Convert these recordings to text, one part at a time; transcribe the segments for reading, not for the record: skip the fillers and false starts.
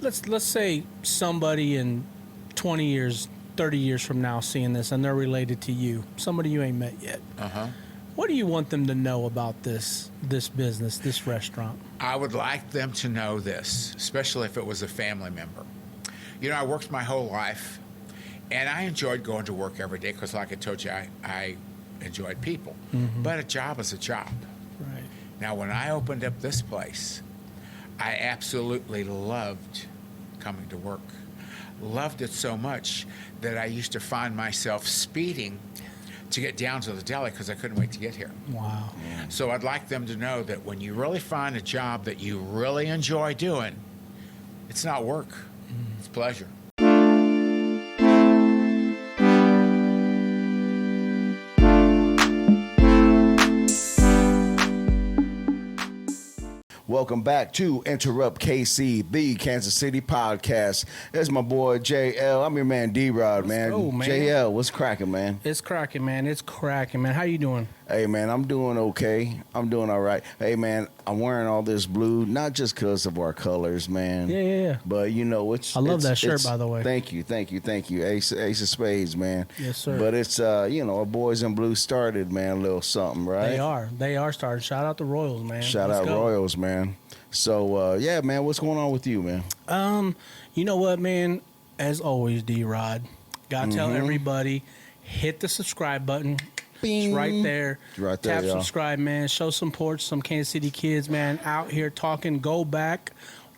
let's say somebody in 20 years, 30 years from now seeing this, and they're related to you, somebody you ain't met yet. What do you want them to know about this business, this restaurant? I would like them to know this, especially if it was a family member. You know, I worked my whole life, and I enjoyed going to work every day because, like I told you, I enjoyed people. But a job is a job. Right. Now, when I opened up this place, I absolutely loved coming to work. Loved it so much that I used to find myself speeding to get down to the deli because I couldn't wait to get here. Wow. So I'd like them to know that when you really find a job that you really enjoy doing, it's not work, it's pleasure. Welcome back to Interrupt KC, the Kansas City podcast. There's my boy JL. I'm your man D-Rod, man. Go, man. JL, what's cracking, man? It's cracking, man. It's cracking, man. How you doing? Hey, man, I'm doing okay. I'm doing all right. Hey, man, I'm wearing all this blue, not just because of our colors, man. Yeah. But, you know, I love that shirt, by the way. Thank you. Ace of Spades, man. Yes, sir. But it's, you know, our boys in blue started, man, a little something, right? They are starting. Shout out the Royals, man. Shout Let's out go. Royals, man. So, yeah, man, what's going on with you, man? You know what, man? As always, D-Rod, gotta tell everybody, hit the subscribe button. Bing. It's right there. Right there, Tap y'all. subscribe, man. Show support some Kansas City kids, man, out here talking. Go back,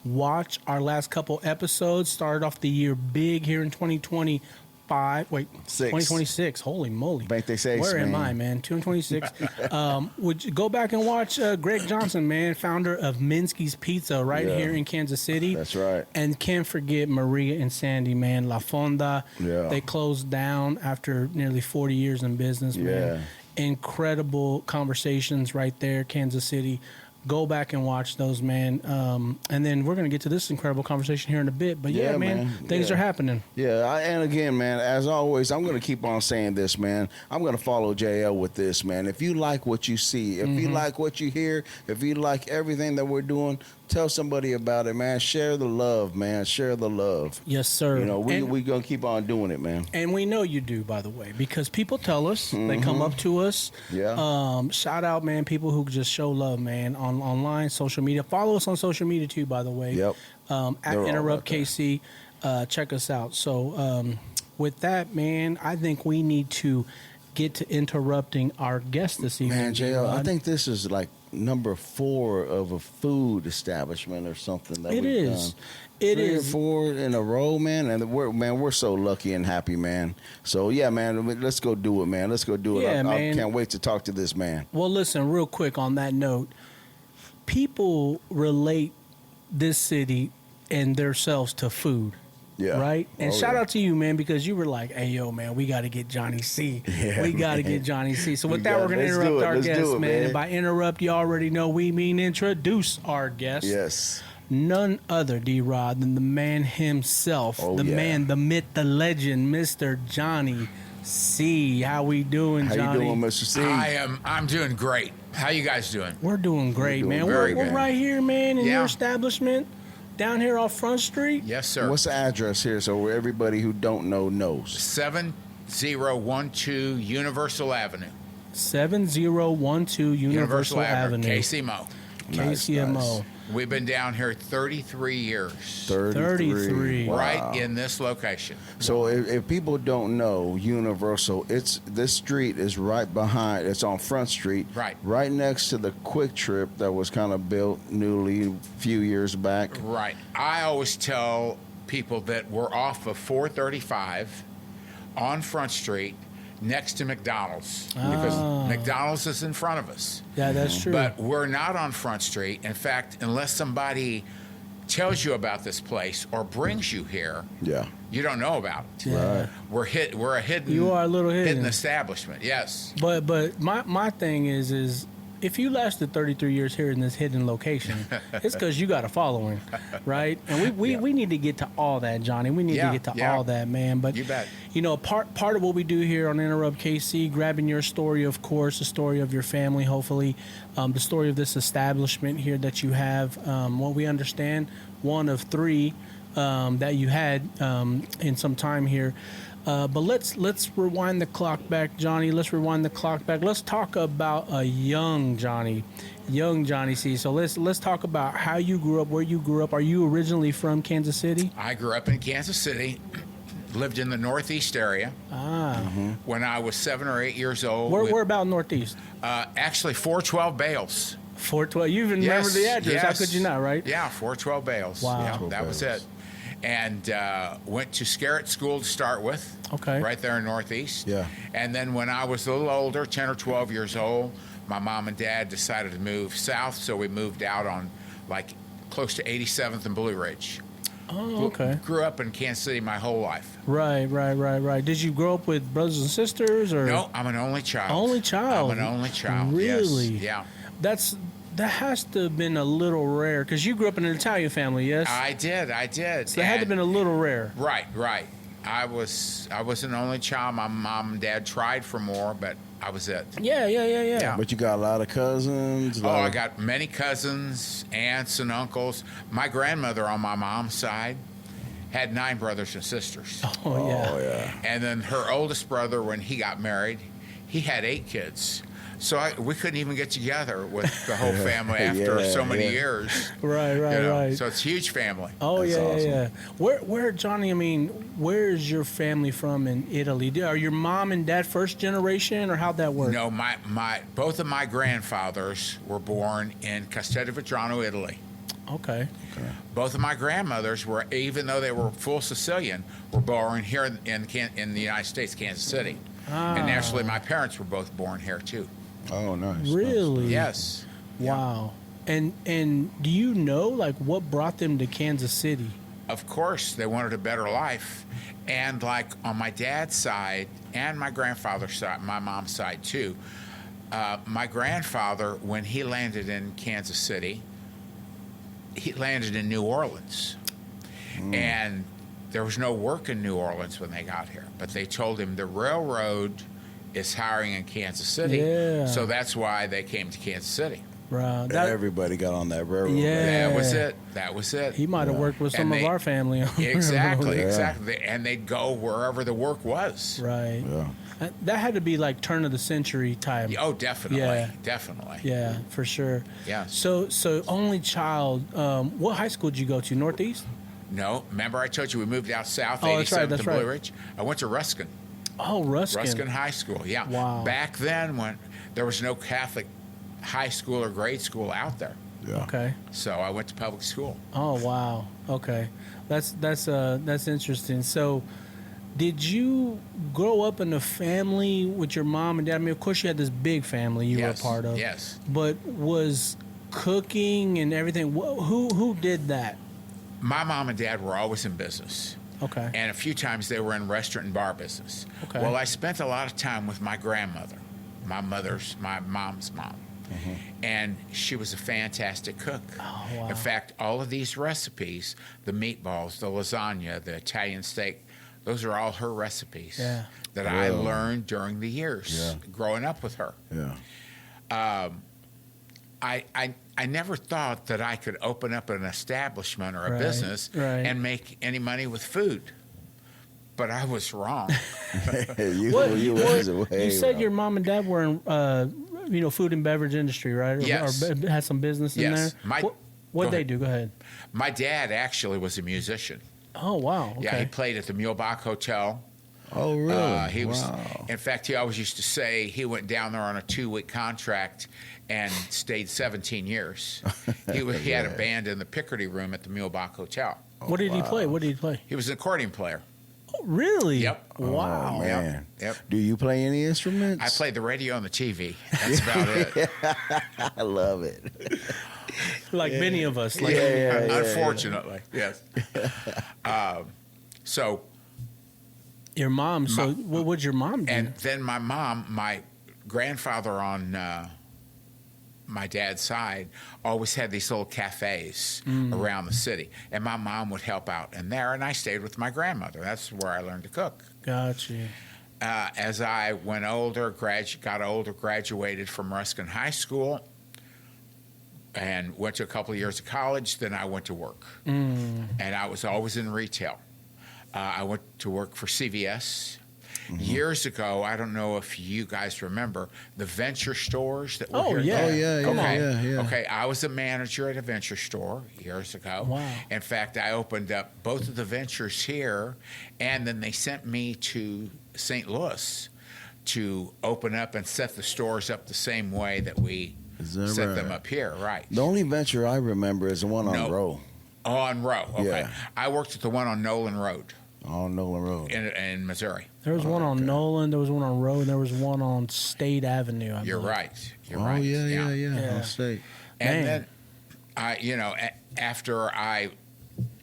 watch our last couple episodes. Started off the year big here in 2025. Wait, 2026. Holy moly. Bank they say, Where am man. I, man? 226. Would you go back and watch Greg Johnson, man, founder of Minsky's Pizza right Yeah. here in Kansas City. That's right. And can't forget Maria and Sandy, man. La Fonda. Yeah. They closed down after nearly 40 years in business, man. Incredible conversations right there, Kansas City. Go back and watch those, man. And then we're going to get to this incredible conversation here in a bit. But yeah, man, things are happening. Yeah, and again, man, as always, I'm going to keep on saying this, man. I'm going to follow JL with this, man. If you like what you see, if you like what you hear, if you like everything that we're doing, tell somebody about it, man. Share the love, man. Share the love. Yes, sir. You know, we going to keep on doing it, man. And we know you do, by the way, because people tell us, they come up to us. Yeah. Shout out, man, people who just show love, man, online, social media. Follow us on social media, too, by the way. Yep. At Interrupt KC. Check us out. So with that, man, I think we need to get to interrupting our guest this evening. Man, JL, I think this is like number 4 of a food establishment or something that we've done. It 3 is. or 4 in a row, man, and we're so lucky and happy, man. So yeah, man, let's go do it, man. Let's go do it. Yeah, I man. can't wait to talk to this man. Well, listen, real quick on that note, people relate this city and themselves to food. Yeah. Right? And Oh, shout yeah. out to you, man, because you were like, hey, yo, man, we got to get Johnny C. Yeah, We got to man. get Johnny C. So with We that, we're going to let's do interrupt it. our Let's do guest, it, man. And by interrupt, you already know we mean introduce our guest. Yes. None other, D-Rod, than the man himself, Oh, the yeah. man, the myth, the legend, Mr. Johnny C. How we doing, How Johnny? you doing, Mr. C? I'm doing great. How you guys doing? We're doing great, doing man. very We're good. right here, man, in Yeah. your establishment down here off Front Street. Yes, sir. What's the address here so everybody who don't know knows? 7012 Universal Avenue. 7012 Universal Avenue. KCmo. KCMO. Nice. We've been down here 33 years. 33. Wow. Right in this location. So if people don't know Universal, this street is right behind. It's on Front Street, Right. next to the Quick Trip that was kind of built newly a few years back. Right. I always tell people that we're off of 435 on Front Street next to McDonald's because McDonald's is in front of us. Yeah, that's true. But we're not on Front Street. In fact, unless somebody tells you about this place or brings you here, Yeah. you don't know about it. Yeah. Right. We're a hidden. You are a little hidden. establishment. Yes. But my thing is if you lasted 33 years here in this hidden location, it's because you got a following, right? And we need to get to all that, Johnny. We need to get to all that, man. But You bet. You know, part of what we do here on Interrupt KC, grabbing your story, of course, the story of your family, hopefully, the story of this establishment here that you have. What we understand, one of 3 that you had in some time here. But let's rewind the clock back, Johnny. Let's rewind the clock back. Let's talk about a young Johnny C. So let's talk about how you grew up, where you grew up. Are you originally from Kansas City? I grew up in Kansas City, lived in the Northeast area. When I was 7 or 8 years old. Where about Northeast? Actually, 412 Bales. 412. You even remember the address? How could you not? Right? Yeah, 412 Bales. Wow. Yeah, that was it. And went to Scarrett School to start with. Okay. Right there in Northeast. Yeah. And then when I was a little older, 10 or 12 years old, my mom and dad decided to move south, so we moved out on like close to 87th and Blue Ridge. Oh, okay. Grew up in Kansas City my whole life. Right. Did you grow up with brothers and sisters, or? No, I'm an only child. Only child. I'm an only child. Really? Yes. Yeah. That has to have been a little rare, because you grew up in an Italian family, yes? I did. So that had to have been a little rare. Right. I was an only child. My mom and dad tried for more, but I was it. Yeah. But you got a lot of cousins. I got many cousins, aunts, and uncles. My grandmother on my mom's side had 9 brothers and sisters. Oh, yeah. And then her oldest brother, when he got married, he had 8 kids. So we couldn't even get together with the whole family after so many years. Right. So it's a huge family. Oh, That's awesome. yeah. Where, Johnny, where's your family from in Italy? Are your mom and dad first generation, or how'd that work? No, both of my grandfathers were born in Castelvetrano, Italy. Okay. Both of my grandmothers were, even though they were full Sicilian, were born here in the United States, Kansas City. And naturally, my parents were both born here too. Oh, nice. Really? Yes. Wow. And do you know what brought them to Kansas City? Of course, they wanted a better life. And like on my dad's side and my grandfather's side, my mom's side too, my grandfather, when he landed in Kansas City, he landed in New Orleans. And there was no work in New Orleans when they got here. But they told him the railroad is hiring in Kansas City. Yeah. So that's why they came to Kansas City. Right. Everybody got on that railroad. Yeah. That was it. He might have worked with some of our family. Exactly. And they'd go wherever the work was. Right. Yeah. That had to be like turn of the century time. Oh, definitely. Yeah. Definitely. Yeah, for sure. Yeah. So only child. What high school did you go to? Northeast? No. Remember I told you we moved out south, Oh, that's 87th right. to Blue Ridge? I went to Ruskin. Oh, Ruskin. Ruskin High School, yeah. Wow. Back then, when there was no Catholic high school or grade school out there, Yeah. Okay. so I went to public school. Oh, wow. Okay. That's interesting. So, did you grow up in a family with your mom and dad? I mean, of course, you had this big family you were a part of. Yes. But was cooking and everything? Who did that? My mom and dad were always in business. Okay. And a few times they were in restaurant and bar business. Okay. Well, I spent a lot of time with my grandmother, my mom's mom. And she was a fantastic cook. Oh, wow. In fact, all of these recipes, the meatballs, the lasagna, the Italian steak, those are all her recipes that I learned during the years growing up with her. Yeah. I never thought that I could open up an establishment or a business and make any money with food. But I was wrong. You said your mom and dad were in food and beverage industry, right? Yes. Or had some business in there? What'd they do? Go ahead. My dad actually was a musician. Oh, wow. Okay. Yeah, he played at the Mulebach Hotel. Oh, really? He was. In fact, he always used to say he went down there on a 2-week contract and stayed 17 years. He had a band in the Picardy Room at the Mulebach Hotel. What did he play? He was an accordion player. Oh, really? Yep. Wow. Oh, man. Yep. Do you play any instruments? I played the radio and the TV. That's about it. I love it. Like many of us. Like, Unfortunately, yes. So your mom. What would your mom do? And then my grandfather on my dad's side always had these little cafes around the city, and my mom would help out in there, and I stayed with my grandmother. That's where I learned to cook. Gotcha. As I went older, graduated from Ruskin High School, and went to a couple of years of college. Then I went to work, and I was always in retail. I went to work for CVS. Years ago, I don't know if you guys remember the venture stores that were here. Yeah. Oh, yeah, Okay. yeah. Okay, I was a manager at a venture store years ago. Wow. In fact, I opened up both of the ventures here, and then they sent me to St. Louis to open up and set the stores up the same way that we set them up here. Right. The only venture I remember is the one on Row. Oh, on Row. Okay. Yeah. I worked at the one on Nolan Road On Nolan Road. in Missouri. There was one on Nolan. There was one on Road. And there was one on State Avenue. You're believe. right. You're Oh, right. yeah. Yeah. On State. And Man. then, after I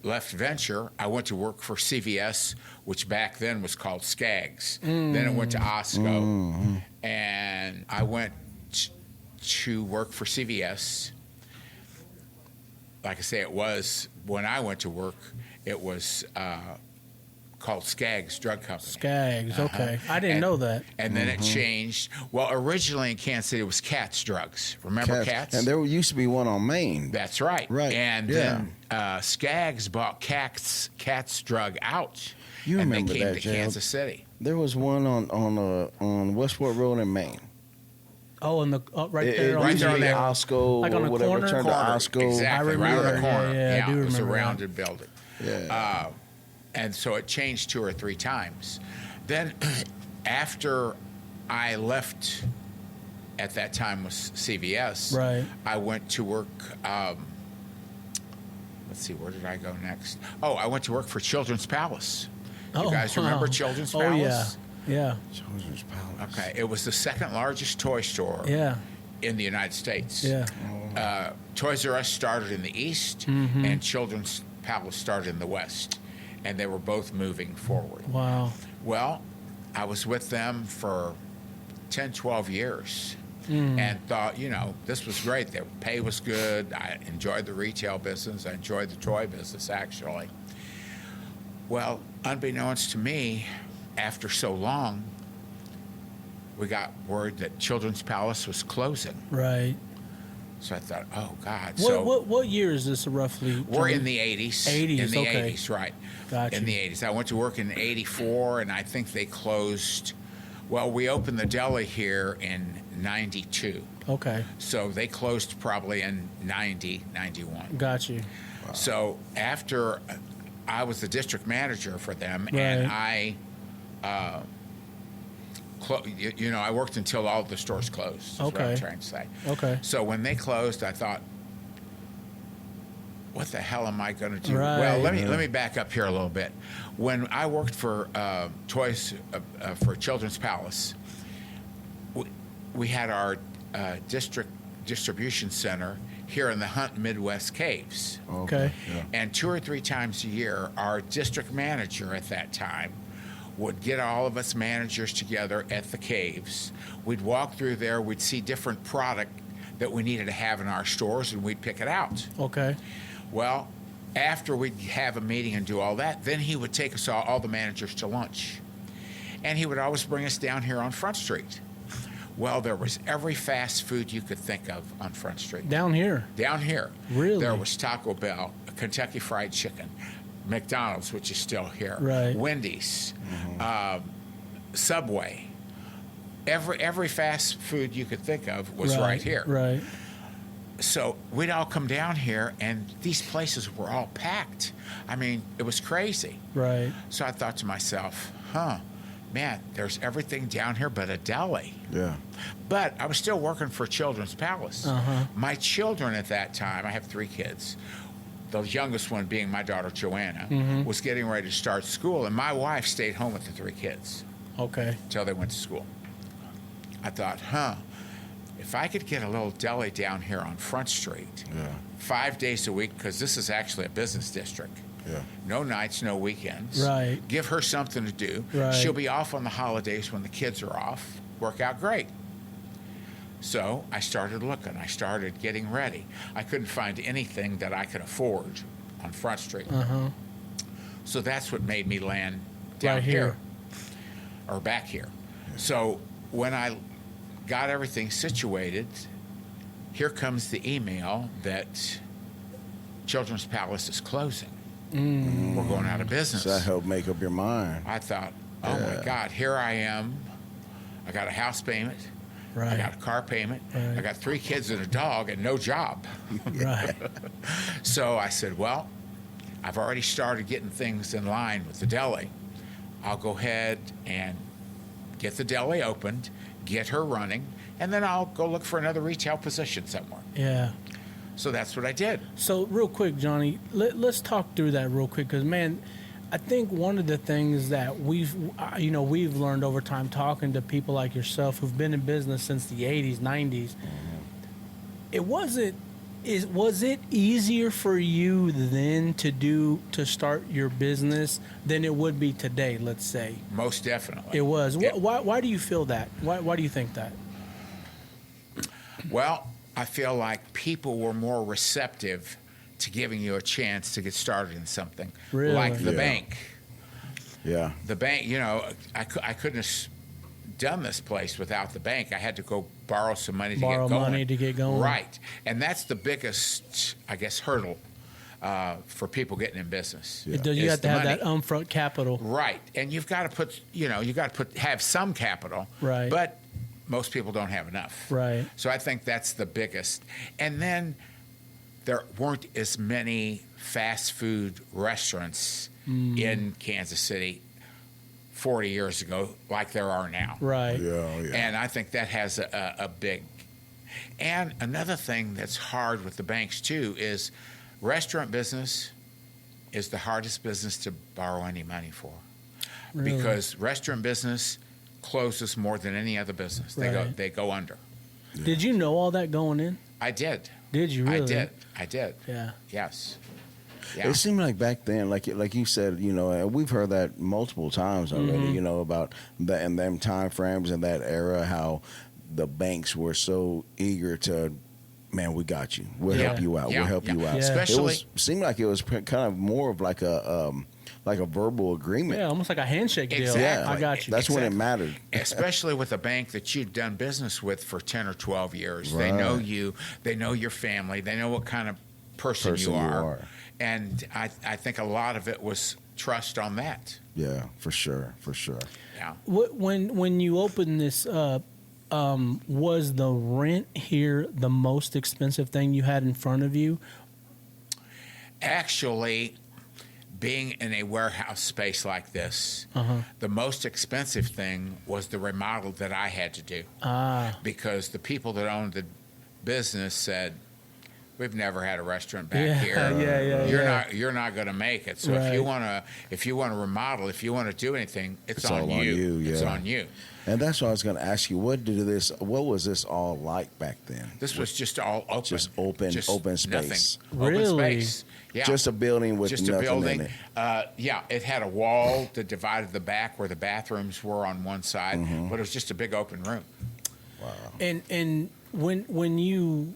left Venture, I went to work for CVS, which back then was called Skaggs. Then it went to Osco. And I went to work for CVS. Like I say, it was, when I went to work, it was called Skaggs Drug Company. Skaggs. Okay. I didn't know that. And then it changed. Well, originally in Kansas City, it was Katz Drugs. Remember Katz? And there used to be one on Main. That's right. Right, And yeah. then Skaggs bought Katz Drug out. You and remember they came that, to Gerald. Kansas City. There was one on Westport Road in Maine. Oh, and the right there. right there on the that- Osco, Like on or a whatever, corner? turned to Corner. Osco. Exactly, I right on the remember, corner. yeah, I do it was a remember that. rounded building. Yeah. And so it changed 2 or 3 times. Then after I left, at that time was CVS, Right. I went to work, let's see, where did I go next? Oh, I went to work for Children's Palace. You guys remember Children's Oh, Palace? yeah. Children's Palace. Okay, it was the second largest toy store Yeah. in the United States. Yeah. Toys R Us started in the East, and Children's Palace started in the West, and they were both moving forward. Wow. Well, I was with them for 10, 12 years and thought, this was great. Their pay was good. I enjoyed the retail business. I enjoyed the toy business, actually. Well, unbeknownst to me, after so long, we got word that Children's Palace was closing. Right. So I thought, oh, God. What year is this roughly? We're in the 80s. 80s, In the okay. 80s, right. Gotcha. In the 80s. I went to work in 84, and I think they closed. Well, we opened the deli here in 92. Okay. So they closed probably in 90, 91. Got you. So after I was the district manager for them, and Right. I worked until all the stores closed, is what I'm Okay. trying to say. Okay. So when they closed, I thought, what the hell am I going to do? Right. Well, let me back up here a little bit. When I worked for Toys for Children's Palace, we had our district distribution center here in the Hunt Midwest Caves. Okay. Yeah. And 2 or 3 times a year, our district manager at that time would get all of us managers together at the caves. We'd walk through there, we'd see different product that we needed to have in our stores, and we'd pick it out. Okay. Well, after we'd have a meeting and do all that, then he would take us all the managers to lunch. And he would always bring us down here on Front Street. Well, there was every fast food you could think of on Front Street. Down here. Down here. Really? There was Taco Bell, Kentucky Fried Chicken, McDonald's, which is still here. Right. Wendy's, Subway. Every fast food you could think of was right here. Right. So we'd all come down here, and these places were all packed. I mean, it was crazy. Right. So I thought to myself, man, there's everything down here but a deli. Yeah. But I was still working for Children's Palace. My children at that time, I have 3 kids. The youngest one being my daughter, Joanna, was getting ready to start school, and my wife stayed home with the 3 kids Okay. until they went to school. I thought, if I could get a little deli down here on Front Street 5 days a week, because this is actually a business district. Yeah. No nights, no weekends. Right. Give her something to do. Right. She'll be off on the holidays when the kids are off. Work out great. So I started looking. I started getting ready. I couldn't find anything that I could afford on Front Street. So that's what made me land down Right here. here. Or back here. So when I got everything situated, here comes the email that Children's Palace is closing. We're going out of business. So that helped make up your mind. I thought, oh my God, here I am. I got a house payment. Right. I got a car payment. Right. I got 3 kids and a dog and no job. Right. So I said, well, I've already started getting things in line with the deli. I'll go ahead and get the deli opened, get her running, and then I'll go look for another retail position somewhere. Yeah. So that's what I did. So real quick, Johnny, let's talk through that real quick, because man, I think one of the things that we've learned over time talking to people like yourself who've been in business since the 80s, 90s, was it easier for you then to start your business than it would be today, let's say? Most definitely. It was. Yeah. Why do you feel that? Why do you think that? Well, I feel like people were more receptive to giving you a chance to get started in something. Really? Like the Yeah. bank. Yeah. The bank, I couldn't have done this place without the bank. I had to go borrow some money to Borrow get going. money to get going. Right. And that's the biggest, I guess, hurdle for people getting in business. Yeah. You is have to the have money. that upfront capital. Right. And you've got to have some capital. Right. But most people don't have enough. Right. So I think that's the biggest. And then there weren't as many fast food restaurants in Kansas City 40 years ago like there are now. Right. Yeah. And I think that has a big. And another thing that's hard with the banks too is restaurant business is the hardest business to borrow any money for. Really? Because restaurant business closes more than any other business. Right. They go under. Did you know all that going in? I did. Did you really? I did. Yeah. Yes. Yeah. It seemed like back then, like you said, and we've heard that multiple times already, about that and them time frames and that era, how the banks were so eager to, man, we got you. We'll Yeah. help you out. Yeah. We'll help you Yeah. out. Especially- Seemed like it was kind of more of like a verbal agreement. Yeah, almost like a handshake deal. Exactly. I got you. That's when it Exactly. mattered. Especially with a bank that you've done business with for 10 or 12 years. They Right. know you. They know your family. They know what kind of person you are. And I think a lot of it was trust on that. Yeah, for sure. Yeah. When you opened this up, was the rent here the most expensive thing you had in front of you? Actually, being in a warehouse space like this, the most expensive thing was the remodel that I had to do. Because the people that owned the business said, we've never had a restaurant back here. You're not going to make it. So if you want to remodel, if you want to do anything, it's on all you. on you, It's yeah. on you. And that's what I was going to ask you. What was this all like back then? This was just all open. Just open space. Nothing. Really? Open space. Yeah. Just a building with Just nothing a building. in it. It had a wall that divided the back where the bathrooms were on one side, but it was just a big open room. And when you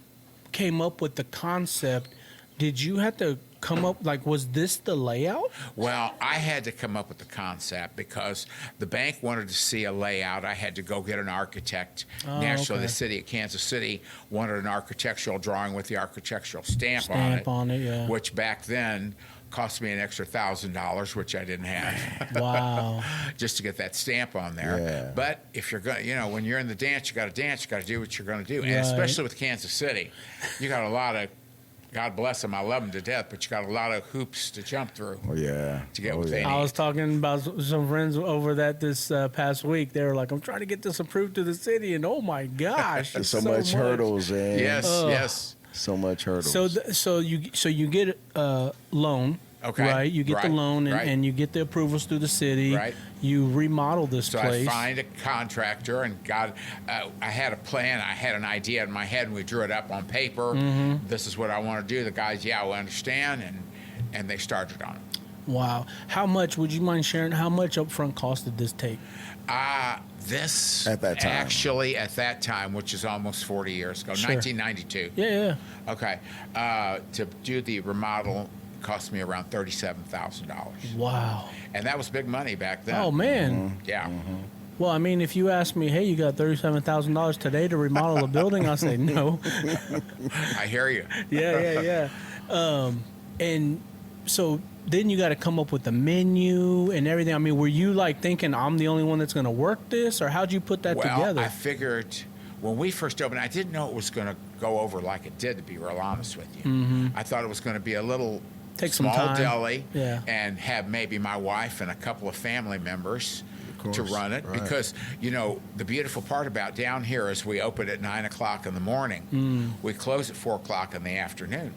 came up with the concept, did you have to come up, like, was this the layout? Well, I had to come up with the concept because the bank wanted to see a layout. I had to go get an architect. Naturally, okay. the city of Kansas City wanted an architectural drawing with the architectural stamp On it, yeah. which back then cost me an extra $1,000, which I didn't have. Wow. Just to get that stamp on there. Yeah. But if you're going to, when you're in the dance, you got to dance, you got to do what you're going to do. And Right. especially with Kansas City, you got a lot of, God bless them, I love them to death, but you got a lot of hoops to jump through. Oh, yeah. To get oh, what they yeah. need. I was talking about some friends over that this past week. They were like, I'm trying to get this approved to the city, and oh my gosh, There's it's so much hurdles, and Yes, Ugh. yes. so much hurdles. So you get a loan, Okay. right? You get the Right, loan, and, right. and you get the approvals through the city. Right. You remodel this So place. I find a contractor, and I had a plan, I had an idea in my head, and we drew it up on paper. This is what I want to do. The guys, we understand, and they started on it. Wow. How much, would you mind sharing, how much upfront cost did this take? This At that time. actually at that time, which is almost 40 years ago, Sure. 1992. Yeah. Okay, to do the remodel cost me around $37,000, Wow. and that was big money back then. Oh, man. Yeah. Well, I mean, if you ask me, hey, you got $37,000 today to remodel a building, I'll say no. I hear you. Yeah. And so then you got to come up with the menu and everything. I mean, were you like thinking I'm the only one that's going to work this, or how'd you put that together? I figured when we first opened, I didn't know it was going to go over like it did, to be real honest with you. Mm-hmm. I thought it was going to be a little Take some small time. deli Yeah. and have maybe my wife and a couple of family members to course, run it. right. Because, you know, the beautiful part about down here is we open at 9 o'clock in the morning. We close at 4 o'clock in the afternoon.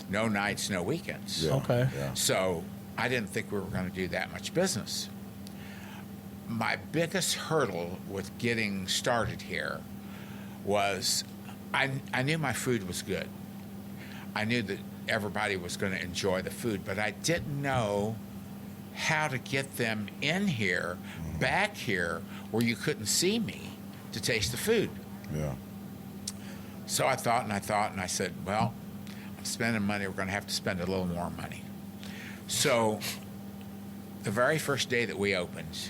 No nights, no weekends. Yeah. Okay. Yeah. So I didn't think we were going to do that much business. My biggest hurdle with getting started here was I knew my food was good. I knew that everybody was going to enjoy the food, but I didn't know how to get them in here, back here, where you couldn't see me to taste the food. Yeah. So I thought and I said, well, I'm spending money. We're going to have to spend a little more money. So the very first day that we opened,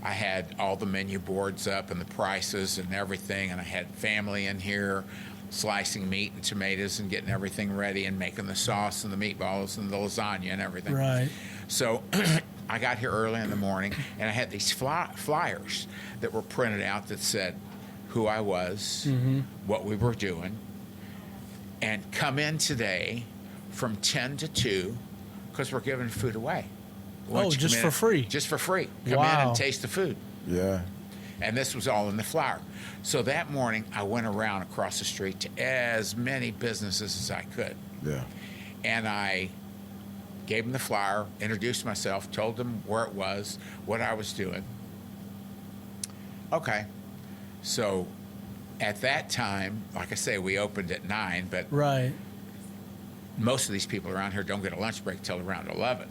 I had all the menu boards up and the prices and everything, and I had family in here slicing meat and tomatoes and getting everything ready and making the sauce and the meatballs and the lasagna and everything. Right. So I got here early in the morning, and I had these flyers that were printed out that said who I was, what we were doing, and come in today from 10 to 2 because we're giving food away. Once you just come for in- free? Just for free. Come in Wow. and taste the food. Yeah. And this was all in the flyer. So that morning, I went around across the street to as many businesses as I could. Yeah. And I gave them the flyer, introduced myself, told them where it was, what I was doing. Okay. So at that time, like I say, we opened at 9, but Right. most of these people around here don't get a lunch break till around 11.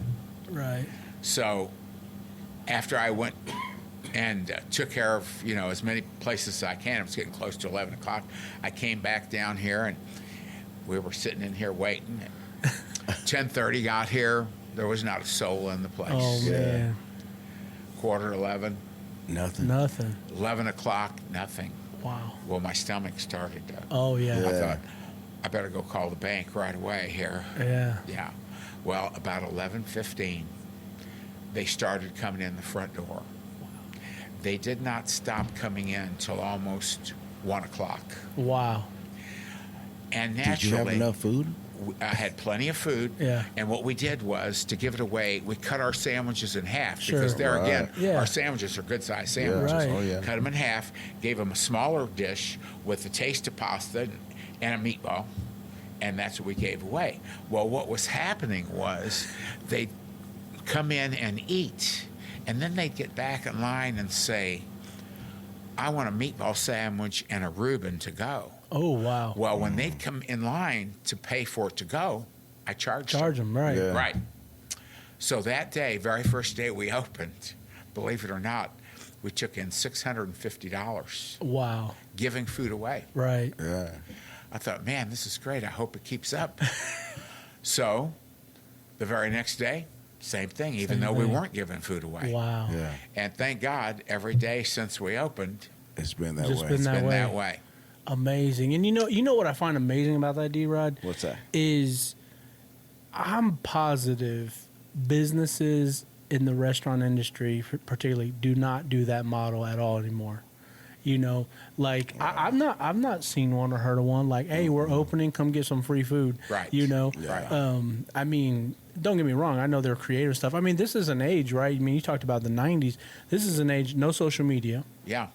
Right. So after I went and took care of, you know, as many places as I can, it was getting close to 11 o'clock, I came back down here, and we were sitting in here waiting. 10:30 got here. There was not a soul in the place. Oh, Yeah. man. Quarter 11, Nothing. Nothing. 11 o'clock, nothing. Wow. Well, my stomach started to. Oh, yeah. Yeah. I thought, I better go call the bank right away here. Yeah. Yeah. Well, about 11:15, they started coming in the front door. They did not stop coming in till almost 1 o'clock. Wow. And Did you have naturally, enough food? I had plenty of food. Yeah. And what we did was, to give it away, we cut our sandwiches in half. Sure. Because there again, Right. Yeah. our sandwiches are good-sized sandwiches. Right. Oh, yeah. Cut them in half, gave them a smaller dish with a taste of pasta and a meatball, and that's what we gave away. Well, what was happening was they'd come in and eat, and then they'd get back in line and say, I want a meatball sandwich and a Reuben to go. Oh, wow. Well, when they'd come in line to pay for it to go, I charged them. Charge them, right. Yeah. Right. So that day, very first day we opened, believe it or not, we took in $650 Wow. giving food away. Right. Yeah. I thought, man, this is great. I hope it keeps up. So the very next day, same thing, even Same though we thing. weren't giving food away. Wow. Yeah. And thank God, every day since we opened, It's been that Just way. been it's that been way. that way. Amazing. And you know what I find amazing about that, D-Rod? What's that? Is I'm positive businesses in the restaurant industry, particularly, do not do that model at all anymore. You know, like I've not seen one or heard of one like, hey, we're opening, come get some free food. Right. You know, Right. I mean, don't get me wrong. I know they're creative stuff. I mean, this is an age, right? I mean, you talked about the '90s. This is an age, no social media. Yeah.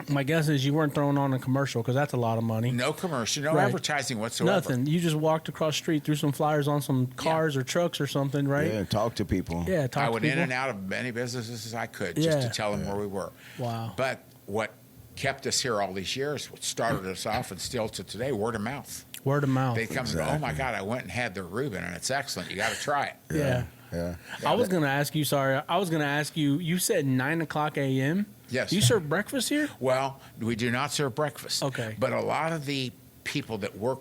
My guess is you weren't throwing on a commercial because that's a lot of money. No commercial, no Right. advertising whatsoever. Nothing. You just walked across the street, threw some flyers on some cars or trucks or something, right? Yeah, talk to people. Yeah, talk I to went people. in and out of many businesses as I could just Yeah. to tell them where we were. Wow. But what kept us here all these years, what started us off and still to today, word of mouth. Word of mouth. They come and go, oh my God, I went and had their Reuben and it's excellent. You got to try it. Yeah. Yeah. I was going to ask you, you said 9 o'clock a.m.? Yes. You serve breakfast here? Well, we do not serve breakfast. Okay. But a lot of the people that work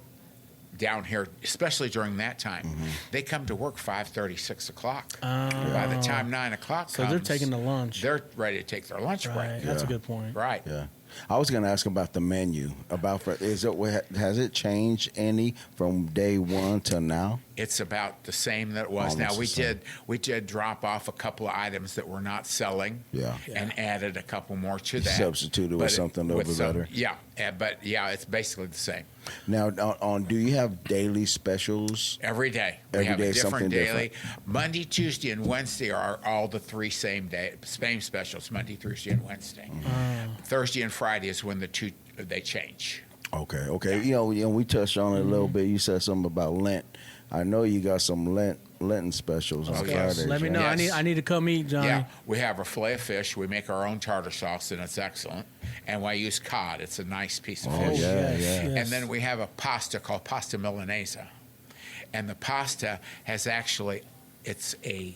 down here, especially during that time, they come to work 5:30, 6 o'clock. By the time 9 o'clock So comes, they're taking the lunch. They're ready to take their lunch Right. break. That's a good point. Right. Yeah. I was going to ask about the menu. Has it changed any from day one to now? It's about the same that it was. Almost Now the same. we did drop off a couple of items that we're not selling, Yeah. and added a couple more to that. Substituted with But something a little bit better. Yeah, but yeah, it's basically the same. Now, do you have daily specials? Every day. We Every have day a different something daily. different. Monday, Tuesday, and Wednesday are all the three same specials, Monday, Thursday, and Wednesday. Thursday and Friday is when they change. Okay. You know, we touched on it a little bit. You said something about Lent. I know you got some Lenten specials on Oh, yes. Fridays. Let me know. Yes. I need to come eat, Johnny. Yeah, we have a fillet of fish. We make our own tartar sauce, and it's excellent. And I use cod. It's a nice piece of Oh, fish. yeah. Yes. And then we have a pasta called pasta milanese. And the pasta has actually, it's a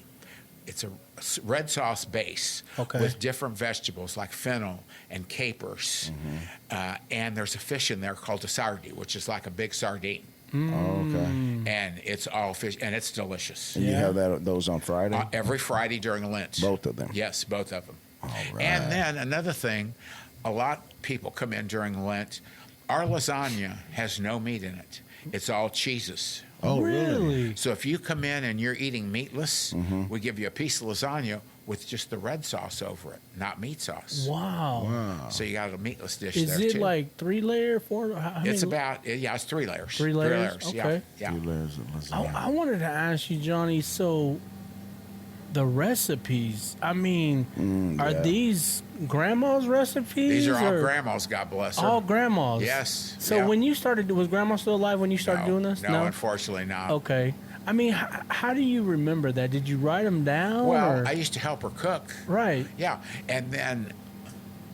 red sauce base Okay. with different vegetables like fennel and capers. And there's a fish in there called a sardine, which is like a big sardine. Okay. And it's all fish, and it's delicious. And you Yeah. have those on Friday? Every Friday during Lent. Both of them? Yes, both of them. All right. And then another thing, a lot of people come in during Lent. Our lasagna has no meat in it. It's all cheeses. Oh, really? So if you come in and you're eating meatless, we give you a piece of lasagna with just the red sauce over it, not meat sauce. Wow. Wow. So you got a meatless dish Is there it too. like 3 layer, 4? How It's many- about it's 3 layers. 3 layers? Yeah. Okay. Yeah. 2 layers of lasagna. I wanted to ask you, Johnny. So, the recipes. I mean, are yeah. these grandma's recipes? These are all or grandmas, God bless her. All grandmas. Yes. So yeah. when you started, was grandma still alive when you started doing this? No, unfortunately not. Okay. I mean, how do you remember that? Did you write them down? Well, or? I used to help her cook. Right. Yeah, and then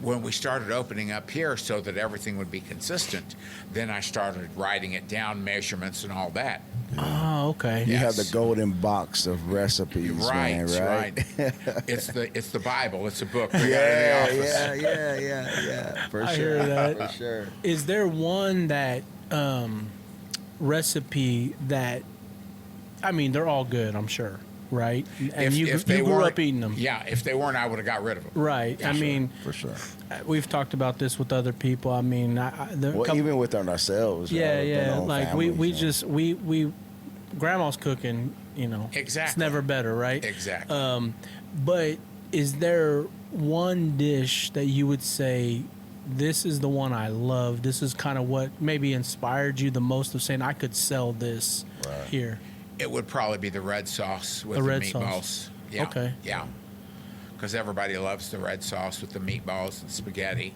when we started opening up here so that everything would be consistent, then I started writing it down, measurements and all that. Oh, okay. You have the Yes. golden box of recipes, Right, man, right? It's the Bible. It's a book. We got it Yeah, in the office. yeah. For I sure. hear that. For sure. Is there one that recipe that? I mean, they're all good, I'm sure, right? And you grew weren't- up eating them, Yeah, if they weren't, I would have got rid of them. right? Yeah, I sure. mean, For sure. we've talked about this with other people. I mean, Well, even within ourselves. yeah, within yeah. our own Like families, we you know. just we grandma's cooking, you know. Exactly. It's never better, right? Exactly. But is there one dish that you would say, this is the one I love? This is kind of what maybe inspired you the most of saying, I could sell this here. It would probably be the red sauce with The the red meatballs. sauce. Yeah. Okay. Yeah. Because everybody loves the red sauce with the meatballs and spaghetti.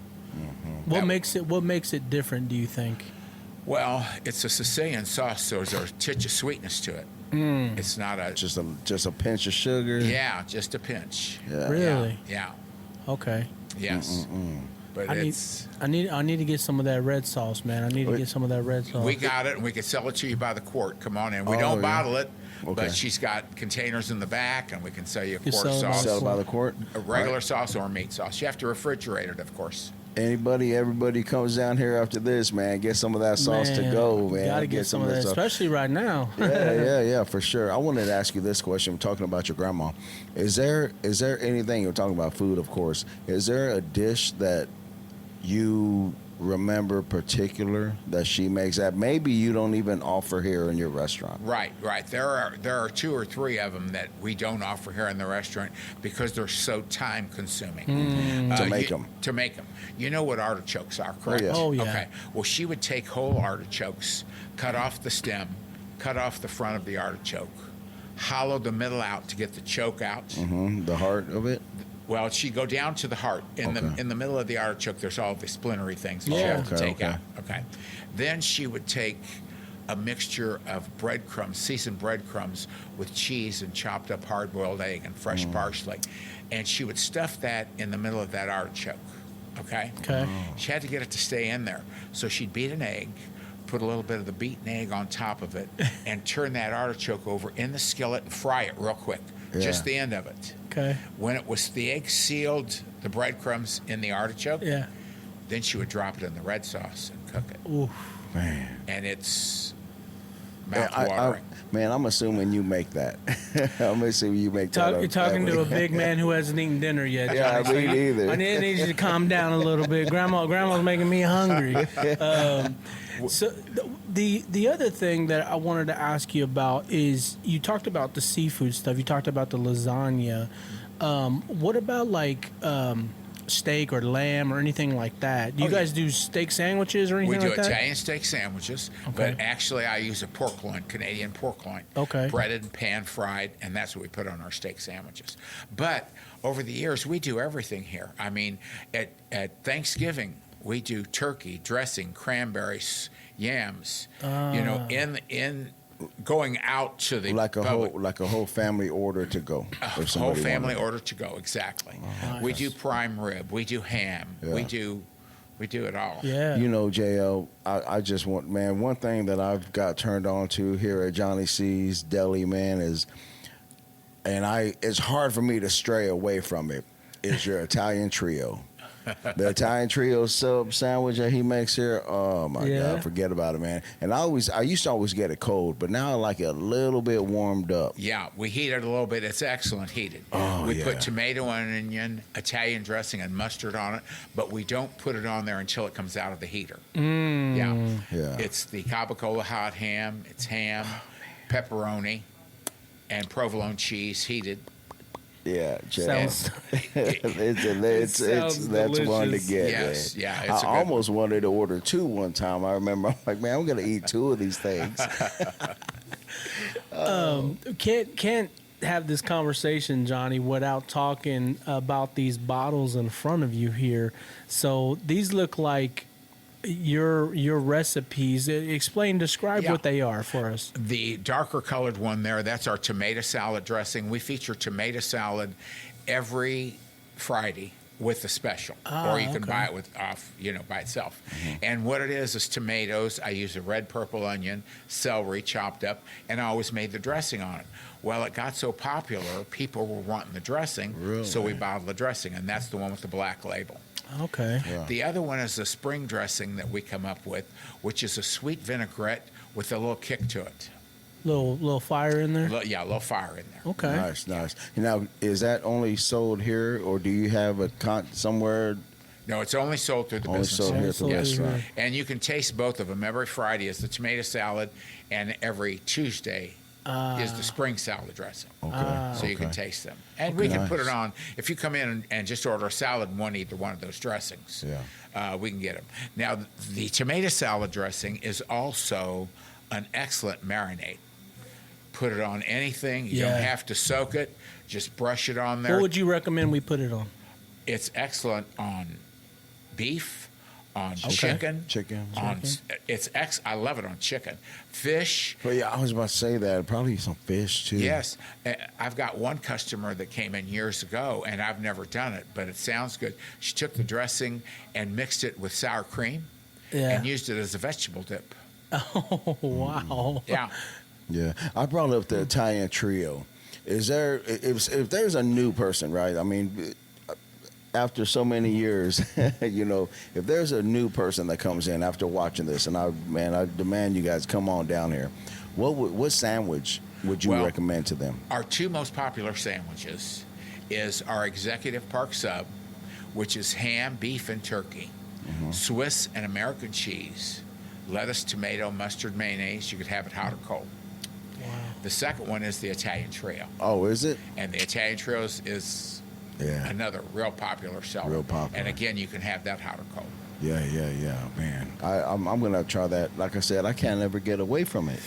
What That- makes it different, do you think? Well, it's a Sicilian sauce, so there's a touch of sweetness to it. It's not a just a pinch of sugar. yeah, just a pinch. Yeah. Really? Yeah. Okay. Yes. But I it's need to get some of that red sauce, man. I need to Wait. get some of that red sauce. we got it, and we can sell it to you by the quart. Come on in. We Oh, don't yeah. bottle it, Okay. but she's got containers in the back, and we can sell you a You quart sell it by sauce, the Sell it by the quart. a regular sauce or meat sauce. You have to refrigerate it, of course. Everybody comes down here after this, man. Get some of that sauce to Man, go, man. Gotta get some of that, stuff. especially right now. Yeah, for sure. I wanted to ask you this question. We're talking about your grandma. Is there anything, you're talking about food, of course. Is there a dish that you remember particular that she makes that maybe you don't even offer here in your restaurant? Right. There are 2 or 3 of them that we don't offer here in the restaurant because they're so time consuming To make 'em. To make them. You know what artichokes are, correct? yeah. Oh, yeah. Okay. Well, she would take whole artichokes, cut off the stem, cut off the front of the artichoke, hollow the middle out to get the choke out. The heart of it? Well, she'd go down to the heart. In Okay. the middle of the artichoke, there's all the splintery things that she Yeah. has to take Okay. out. Okay. Then she would take a mixture of breadcrumbs, seasoned breadcrumbs with cheese and chopped up hard-boiled egg and fresh parsley. And she would stuff that in the middle of that artichoke. Okay? Okay. She had to get it to stay in there. So she'd beat an egg, put a little bit of the beaten egg on top of it, and turn that artichoke over in the skillet and fry it real quick. Just Yeah. the end of it. Okay. When it was the egg sealed the breadcrumbs in the artichoke, Yeah. then she would drop it in the red sauce and cook it. Oof. Man. And it's mouth-watering. Man, I'm assuming you make that. I'm assuming you make that. You're talking to a big man who hasn't eaten dinner yet. Yeah, Johnny. me neither. I need you to calm down a little bit. Grandma's making me hungry. So the other thing that I wanted to ask you about is you talked about the seafood stuff. You talked about the lasagna. What about like steak or lamb or anything like that? Do you guys do steak sandwiches or anything We do like that? Italian steak sandwiches, but actually I use a pork loin, Canadian pork loin. Okay. Breaded and pan fried, and that's what we put on our steak sandwiches. But over the years, we do everything here. I mean, at Thanksgiving, we do turkey, dressing, cranberries, yams. In going out to the like a public. whole family order to go. A whole family order to go, exactly. We do prime rib, we do ham, we do it all. Yeah. You know, JL, I just want, man, one thing that I've got turned on to here at Johnny C's Deli, man, it's hard for me to stray away from it, is your Italian trio. The Italian trio sub sandwich that he makes here, oh my God, forget about it, man. And I used to always get it cold, but now I like it a little bit warmed up. Yeah, we heat it a little bit. It's excellent heated. We put tomato and onion, Italian dressing, and mustard on it, but we don't put it on there until it comes out of the heater. Yeah. It's the capicola hot ham, it's ham, pepperoni, and provolone cheese heated. Yeah, Sounds, that's one to get. Yes, man. yeah. I almost wanted to order two one time. I remember, I'm like, man, I'm gonna eat two of these things. can't have this conversation, Johnny, without talking about these bottles in front of you here. So these look like your recipes. Describe what they are for us. The darker colored one there, that's our tomato salad dressing. We feature tomato salad every Friday with a special, or you can buy it by itself. And what it is tomatoes. I use a red purple onion, celery chopped up, and I always made the dressing on it. Well, it got so popular, people were wanting the dressing, so we bottled the dressing, and that's the one with the black label. Okay. Yeah. The other one is the spring dressing that we come up with, which is a sweet vinaigrette with a little kick to it. Little fire in there? A little fire in there. Okay. Nice. Now, is that only sold here, or do you have a somewhere? No, it's only sold through the Only business. sold here Yes, through the yes. restaurant. And you can taste both of them. Every Friday is the tomato salad, and every Tuesday is the spring salad dressing. Okay. So you can taste them. And we can put it on. If you come in and just order a salad and want either one of those dressings, we can get them. Now, the tomato salad dressing is also an excellent marinade. Put it on anything. You don't have to soak it. Just brush it on there. What would you recommend we put it on? It's excellent on beef, on chicken. I love it on chicken. Fish. Well, yeah, I was about to say that. Probably some fish too. Yes. I've got one customer that came in years ago, and I've never done it, but it sounds good. She took the dressing and mixed it with sour cream and used it as a vegetable dip. Oh, wow. Yeah. Yeah, I brought up the Italian trio. Is there, if there's a new person, right? I mean, after so many years, if there's a new person that comes in after watching this, and I demand you guys come on down here. What sandwich would you recommend to them? Our two most popular sandwiches is our Executive Park Sub, which is ham, beef, and turkey, Swiss and American cheese, lettuce, tomato, mustard, mayonnaise. You could have it hot or cold. Wow. The second one is the Italian Trio. Oh, is it? And the Italian Trio is another real popular seller. Real popular. And again, you can have that hot or cold. Yeah, man. I'm gonna try that. Like I said, I can't ever get away from it.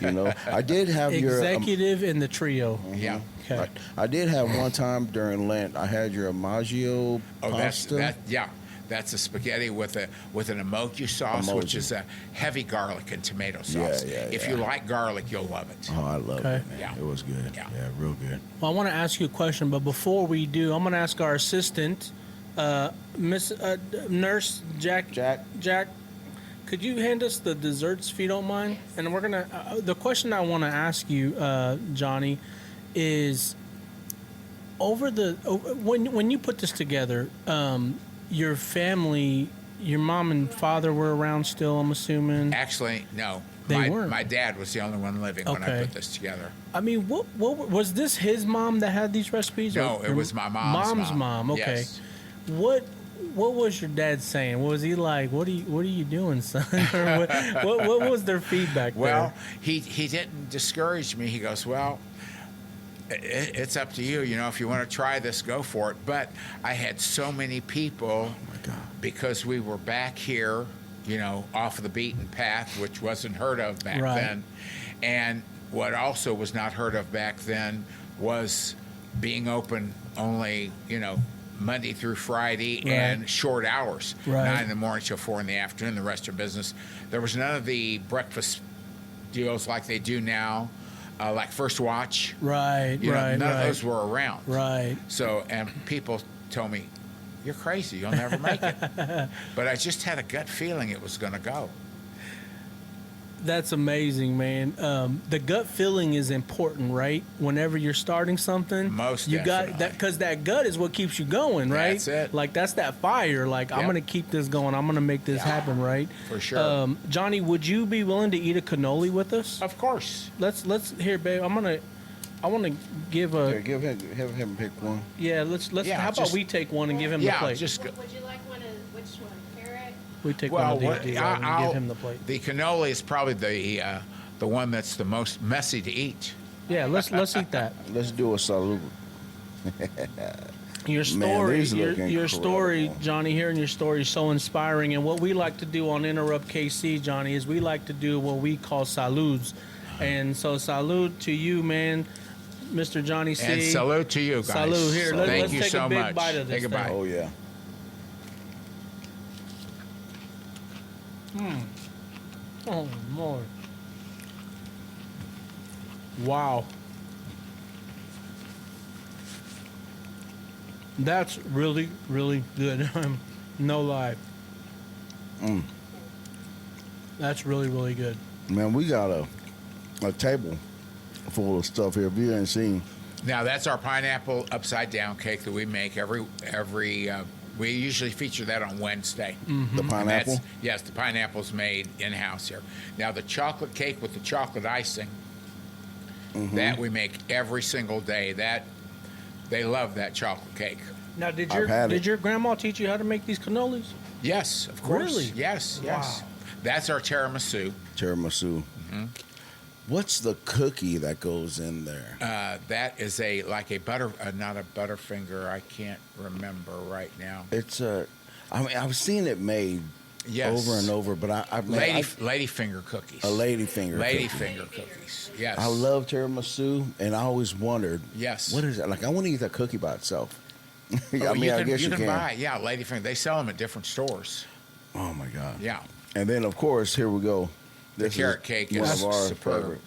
I did have Executive in the trio. Yeah. Okay. I did have one time during Lent. I had your Amaggio pasta. That's a spaghetti with an emoji sauce, which is a heavy garlic and tomato sauce. If you like garlic, you'll love it. Oh, I love it, man. Yeah. It was good. Yeah, real good. Well, I want to ask you a question, but before we do, I'm going to ask our assistant, Nurse Jack, could you hand us the desserts if you don't mind? And we're gonna. The question I want to ask you, Johnny, is when you put this together, your family, your mom and father were around still, I'm assuming. Actually, no. They weren't. My dad was the only one living when I Okay. put this together. I mean, what was this his mom that had these recipes? No, it was my mom's mom. Okay. Yes. What was your dad saying? Was he like, what are you doing, son? Or what was their feedback Well, there? he didn't discourage me. He goes, well, it's up to you. You know, if you want to try this, go for it. But I had so many people because we were back here, you know, off of the beaten path, which wasn't heard of back Right. then. And what also was not heard of back then was being open only, you know, Monday through Friday Right. and short hours, Right. 9 in the morning till 4 in the afternoon, the rest of business. There was none of the breakfast deals like they do now, like First Watch. Right, You know, right, none right. of those were around. Right. So, and people told me, you're crazy, you'll never make it. But I just had a gut feeling it was going to go. That's amazing, man. The gut feeling is important, right? Whenever you're starting something, Most you got definitely. that, because that gut is what keeps you going, right? That's it. Like that's that fire. Like I'm Yep. gonna keep this going. I'm gonna make this Yeah. happen, right? For sure. Johnny, would you be willing to eat a cannoli with us? Of course. Let's here, babe. I want to give Here, a have him pick one. let's Yeah, how about just- we take one and give him the Yeah, plate? just Would you like one of which one? Carrot? We take well, one of these deals and I'll- give him the plate. The cannoli is probably the one that's the most messy to eat. Yeah, let's eat that. Let's do a salute. Your Man, story, these look your story, incredible. Johnny, hearing your story is so inspiring. And what we like to do on Interrupt KC, Johnny, is we like to do what we call salutes. And so salute to you, man, Mr. Johnny C. And salute to you guys. Salute. Here, Salute. Thank let's you take so a big much. bite of this Take a thing. bite. Oh yeah. Oh, Lord. Wow. That's really, really good. No lie. That's really, really good. Man, we got a table full of stuff here. If you ain't seen, Now that's our pineapple upside down cake that we make every. We usually feature that on Wednesday. the And that's- pineapple. Yes, the pineapple's made in house here. Now the chocolate cake with the chocolate icing, that we make every single day. That they love that chocolate cake. Now, did I've had it. your grandma teach you how to make these cannolis? Yes, of course. Really? Yes, yes. Wow. That's our tiramisu. Tiramisu. What's the cookie that goes in there? That is not a Butterfinger. I can't remember right now. It's I mean, I've seen it made Yes. over and over, but I've made Ladyfinger cookies. a ladyfinger. cookie. Ladyfinger cookies. Yes. I love tiramisu, and I always wondered, Yes. what is it? Like, I want to eat that cookie by itself. I Oh, mean, I guess you you can can. buy. Yeah, Ladyfinger. They sell them at different stores. Oh my God. Yeah. And then, of course, here we go. The carrot cake one is of our superb. favorites.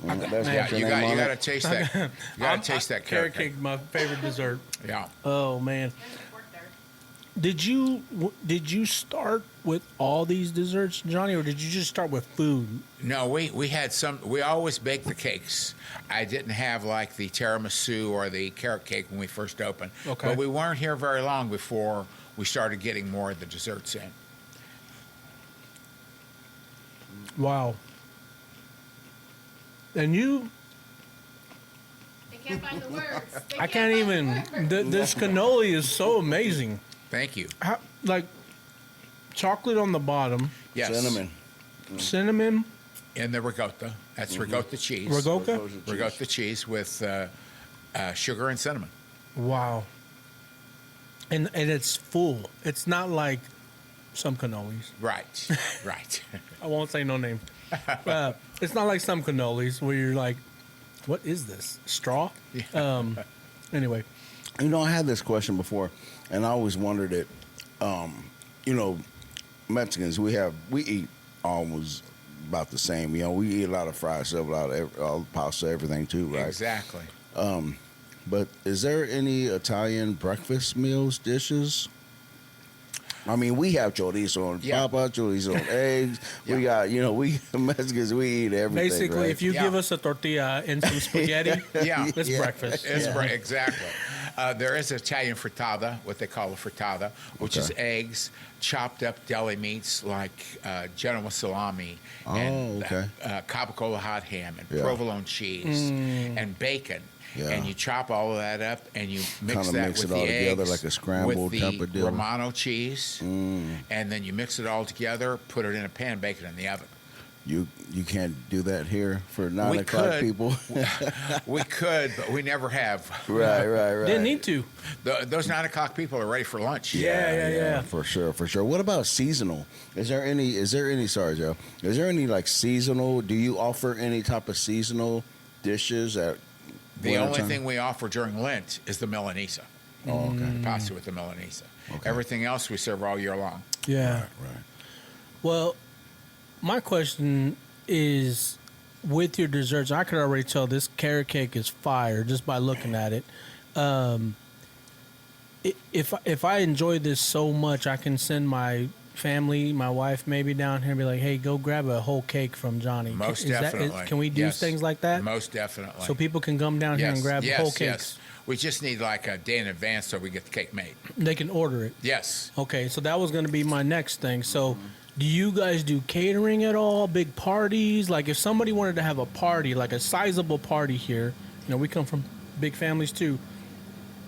got- That's Yeah, what's your you name got on to it? taste that. You got to taste that carrot cake. Cake, my favorite dessert. Yeah. Oh man, And the pork there. did you start with all these desserts, Johnny, or did you just start with food? No, we had some. We always baked the cakes. I didn't have like the tiramisu or the carrot cake when we first opened. Okay. But we weren't here very long before we started getting more of the desserts in. Wow. And you, They can't find the words. They I can't find even. the words. This cannoli is so amazing. Thank you. How, like chocolate on the bottom, Yes. Cinnamon. cinnamon, In the ricotta. That's ricotta cheese. ricotta. Ricotta cheese with sugar and cinnamon. Wow. And it's full. It's not like some cannolis. Right. Right. I won't say no name. It's not like some cannolis where you're like, what is this? Straw? Anyway. You know, I had this question before, and I always wondered it. You know, Mexicans, we eat almost about the same. You know, we eat a lot of fried stuff, a lot of pasta, everything too, right? Exactly. But is there any Italian breakfast meals, dishes? I mean, we have chorizo and Yeah. papa, chorizo and eggs. We got, you know, we Mexicans, we eat everything. Basically, right? if you Yeah. give us a tortilla and some spaghetti, Yeah. it's Yeah. breakfast. It's exactly. There is Italian frittata, what they call a frittata, which is eggs, chopped up deli meats like Genoa salami and capicola hot ham and provolone cheese and bacon. Yeah. And you chop all of that up and you mix that with the eggs, together like a scrambled with the Romano cheese, and then you mix it all together, put it in a pan, bake it in the oven. You can't do that here for 9 o'clock people. We could, but we never have. Right. Didn't need to. Those 9 o'clock people are ready for lunch. Yeah. For sure. What about seasonal? Is there any? Sorry, Joe. Is there any like seasonal? Do you offer any type of seasonal dishes at? The only thing we offer during Lent is the Milanese. Oh, okay. The pasta with the Milanese. Okay. Everything else we serve all year long. Yeah. Right. Well, my question is, with your desserts, I could already tell this carrot cake is fire just by looking at it. If I enjoy this so much, I can send my family, my wife maybe down here and be like, hey, go grab a whole cake from Johnny. Most definitely. Can we do things like that? Most definitely. So people can come down here and grab whole cakes? Yes. We just need like a day in advance so we get the cake made. They can order it? Yes. Okay, so that was going to be my next thing. So do you guys do catering at all? Big parties? Like if somebody wanted to have a party, like a sizable party here, we come from big families too.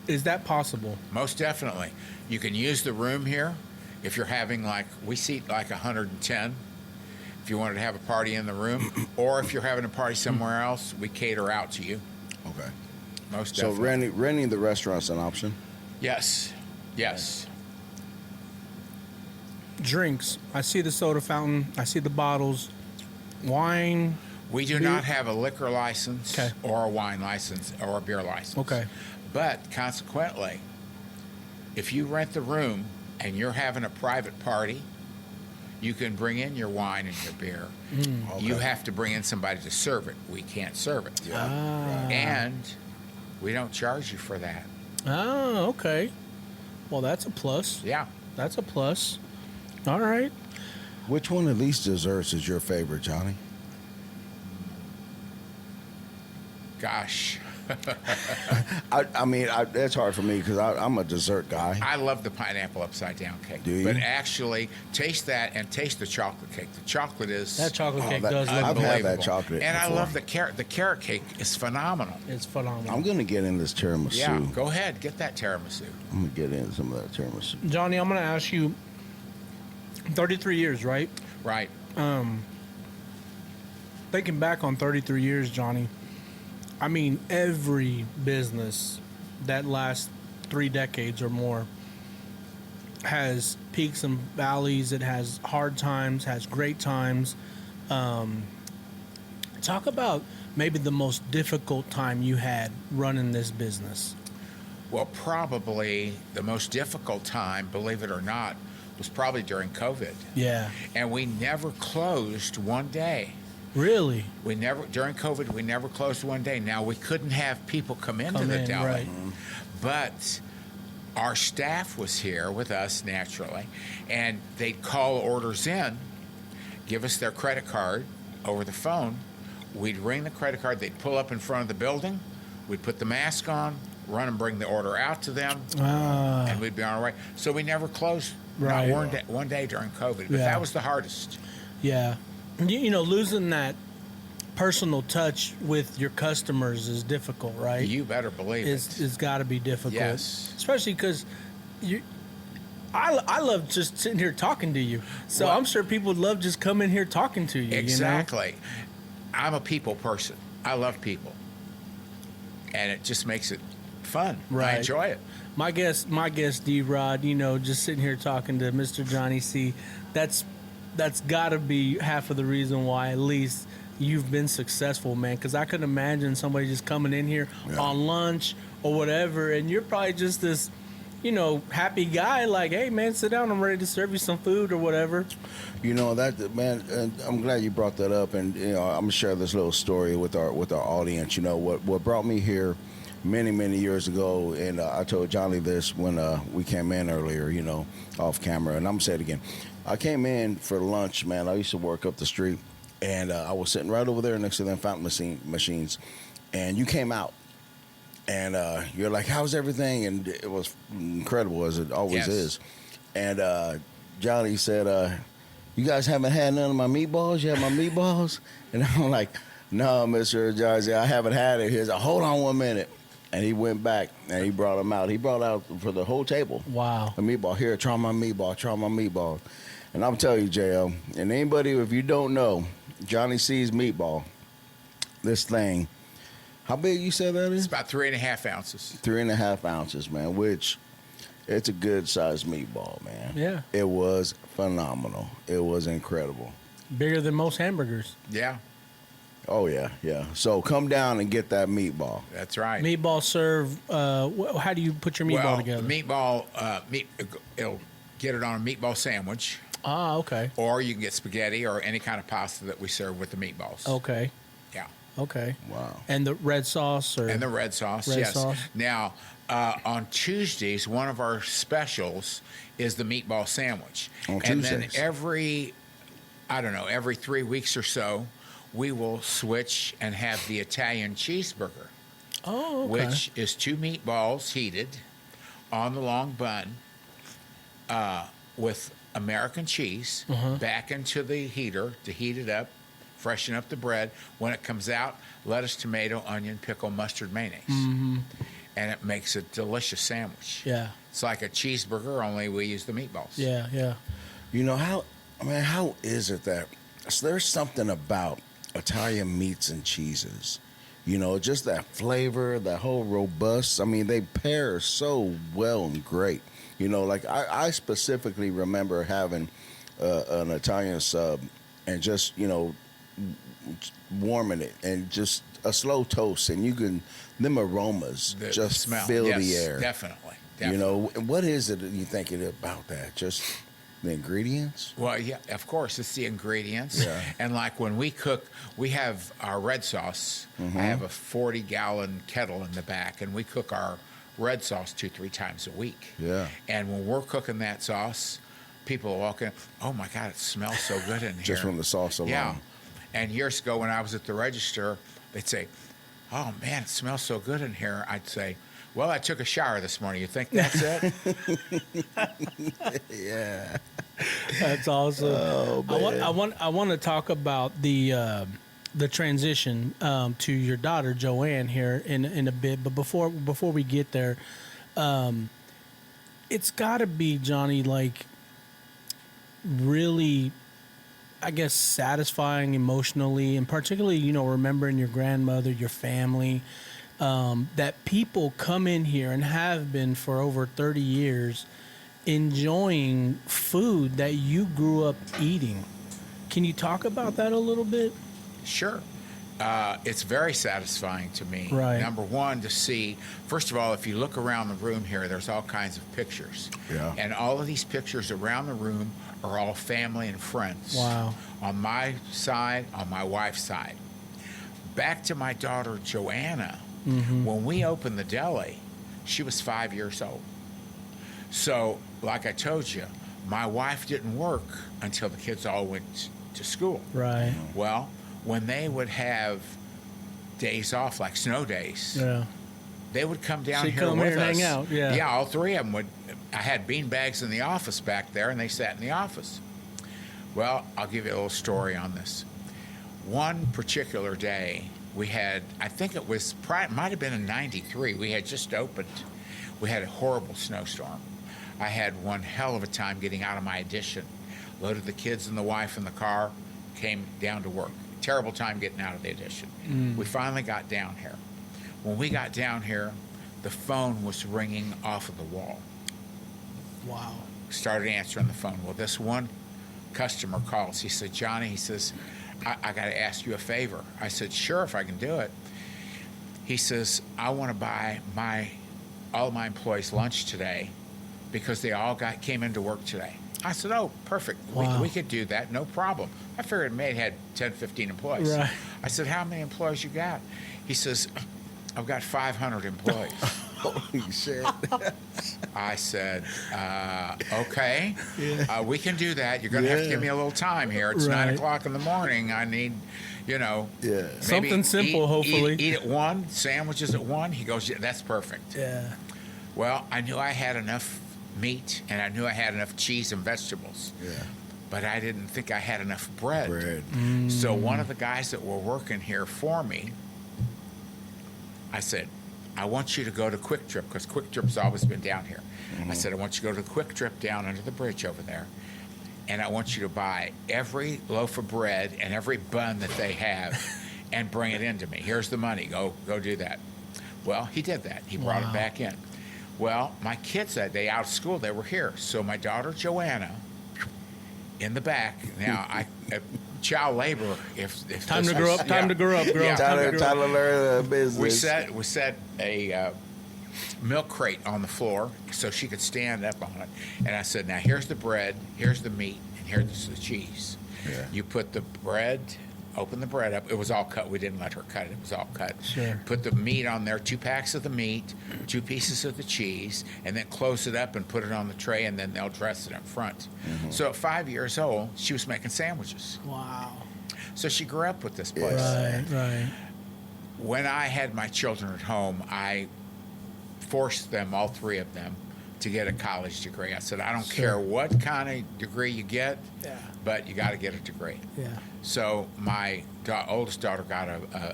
Is that possible? Most definitely. You can use the room here. If you're having we seat like 110, if you wanted to have a party in the room, or if you're having a party somewhere else, we cater out to you. Okay. Most definitely. So renting the restaurant's an option? Yes. Drinks. I see the soda fountain. I see the bottles. Wine. We do not have a liquor license or a wine license or a beer license. Okay. But consequently, if you rent the room and you're having a private party, you can bring in your wine and your beer. Okay. You have to bring in somebody to serve it. We can't serve it. Yeah. And we don't charge you for that. Oh, okay. Well, that's a plus. Yeah. That's a plus. All right. Which one of these desserts is your favorite, Johnny? Gosh. I mean, that's hard for me because I'm a dessert guy. I love the pineapple upside down cake. Do you? But actually, taste that and taste the chocolate cake. The chocolate is that chocolate cake does look I've had that chocolate and before. I love the carrot. The carrot cake is phenomenal. It's phenomenal. I'm gonna get in this tiramisu. Yeah, go ahead, get that tiramisu. I'm gonna get in some of that tiramisu. Johnny, I'm gonna ask you. 33 years, right? Right. Thinking back on 33 years, Johnny. I mean, every business that lasts 3 decades or more has peaks and valleys. It has hard times, has great times. Talk about maybe the most difficult time you had running this business. Well, probably the most difficult time, believe it or not, was probably during COVID. Yeah. And we never closed one day. Really? During COVID, we never closed one day. Now, we couldn't have people come into the deli. Right. But our staff was here with us, naturally, and they'd call orders in, give us their credit card over the phone. We'd ring the credit card. They'd pull up in front of the building. We'd put the mask on, run and bring the order out to them, and we'd be on our way. So we never closed not one day during COVID. But that was the hardest. Yeah. Losing that personal touch with your customers is difficult, right? You better believe it. It's got to be difficult. Yes. Especially because I love just sitting here talking to you. So I'm sure people would love just coming here talking to you. Exactly. I'm a people person. I love people. And it just makes it fun. Right. I enjoy it. My guest, D-Rod, just sitting here talking to Mr. Johnny C, that's got to be half of the reason why at least you've been successful, man. Because I could imagine somebody just coming in here on lunch or whatever, and you're probably just this, happy guy. Like, hey, man, sit down. I'm ready to serve you some food or whatever. That man. And I'm glad you brought that up, and I'm gonna share this little story with our audience. What brought me here many years ago, and I told Johnny this when we came in earlier, off camera, and I'm gonna say it again. I came in for lunch, man. I used to work up the street, and I was sitting right over there next to them fountain machines, and you came out, and you're like, how's everything? And it was incredible, as it always Yes. is. And Johnny said, you guys haven't had none of my meatballs? You have my meatballs? And I'm like, no, Mr. Johnny, I haven't had it. He said, hold on 1 minute. And he went back and he brought them out. He brought out for the whole table Wow. a meatball. Here, try my meatball. And I'm telling you, JL, and anybody, if you don't know, Johnny C's meatball, this thing, how big you said that It's is? about 3.5 ounces. 3.5 ounces, man, which it's a good sized meatball, man. Yeah. It was phenomenal. It was incredible. Bigger than most hamburgers. Yeah, Oh, yeah, yeah. So come down and get that meatball. that's right. Meatball serve. How do you put your meatball well, together? meatball, it'll get it on a meatball sandwich, Ah, okay. or you can get spaghetti or any kind of pasta that we serve with the meatballs. Okay. Yeah. Okay. Wow. And the red sauce or And the red sauce, Red yes. sauce. Now, on Tuesdays, one of our specials is the meatball sandwich. On and then Tuesdays. every 3 weeks or so, we will switch and have the Italian cheeseburger, Oh, okay. which is 2 meatballs heated on the long bun with American cheese back into the heater to heat it up, freshen up the bread. When it comes out, lettuce, tomato, onion, pickle, mustard, mayonnaise. And it makes a delicious sandwich. Yeah. It's like a cheeseburger, only we use the meatballs. Yeah. Yeah. You know, how is it that there's something about Italian meats and cheeses? You know, just that flavor, that whole robust. I mean, they pair so well and great. You know, like I specifically remember having an Italian sub and just, you know, warming it and just a slow toast, and you can, them aromas The just smell. fill Yes, the air. Definitely. You know, what is it that you think it about that? Just the ingredients? Well, yeah, of course, it's the ingredients. Yeah. And like when we cook, we have our red sauce. I have a 40-gallon kettle in the back, and we cook our red sauce 2-3 times a week. Yeah. And when we're cooking that sauce, people walk in, oh my God, it smells so good in here. Just from the sauce alone. Yeah. And years ago when I was at the register, they'd say, oh man, it smells so good in here. I'd say, well, I took a shower this morning. You think that's it? Yeah. That's awesome. Oh, I want to talk about the transition to your daughter Joanne here in a bit, but before we get there, it's got to be, Johnny, like really, I guess, satisfying emotionally, and particularly, you know, remembering your grandmother, your family, that people come in here and have been for over 30 years enjoying food that you grew up eating. Can you talk about that a little bit? Sure. It's very satisfying to me. Right. Number one, to see, first of all, if you look around the room here, there's all kinds of pictures. Yeah. And all of these pictures around the room are all family and friends. Wow. On my side, on my wife's side. Back to my daughter, Joanna. When we opened the deli, she was 5 years old. So, like I told you, my wife didn't work until the kids all went to school. Right. Well, when they would have days off, like snow days, Yeah. they would come down She'd here come with here and us. hang out, yeah. Yeah, all 3 of them would. I had bean bags in the office back there, and they sat in the office. Well, I'll give you a little story on this. One particular day, we had, I think it was, might have been in '93. We had just opened. We had a horrible snowstorm. I had one hell of a time getting out of my addition. Loaded the kids and the wife in the car, came down to work. Terrible time getting out of the addition. We finally got down here. When we got down here, the phone was ringing off of the wall. Wow. Started answering the phone. Well, this one customer calls. He said, Johnny, he says, I got to ask you a favor. I said, sure, if I can do it. He says, I want to buy all my employees lunch today because they all came into work today. I said, oh, perfect. Wow. We could do that, no problem. I figured it may have had 10, 15 employees. Right. I said, how many employees you got? He says, I've got 500 employees. Holy shit. I said, okay, we can do that. You're going to have to give me a little time here. It's 9 o'clock in the morning. I need, maybe Something simple, hopefully. Eat at 1, sandwiches at 1. He goes, yeah, that's perfect. Yeah. Well, I knew I had enough meat, and I knew I had enough cheese and vegetables. Yeah. But I didn't think I had enough bread. So one of the guys that were working here for me, I said, I want you to go to Quick Trip, because Quick Trip's always been down here. I said, I want you to go to Quick Trip down under the bridge over there, and I want you to buy every loaf of bread and every bun that they have and bring it into me. Here's the money. Go do that. Well, he did that. He brought it back in. Well, my kids that day out of school, they were here. So my daughter, Joanna, in the back. Now, child labor. If Time to grow up. Time to grow up. Time to learn the business. We set a milk crate on the floor so she could stand up on it. And I said, now here's the bread, here's the meat, and here's the cheese. Yeah. You put the bread, open the bread up. It was all cut. We didn't let her cut it. It was all cut. Sure. Put the meat on there, 2 packs of the meat, 2 pieces of the cheese, and then close it up and put it on the tray, and then they'll dress it in front. So at 5 years old, she was making sandwiches. Wow. So she grew up with this place. Right. When I had my children at home, I forced them, all 3 of them, to get a college degree. I said, I don't care what kind of degree you get, but you got to get a degree. Yeah. So my oldest daughter got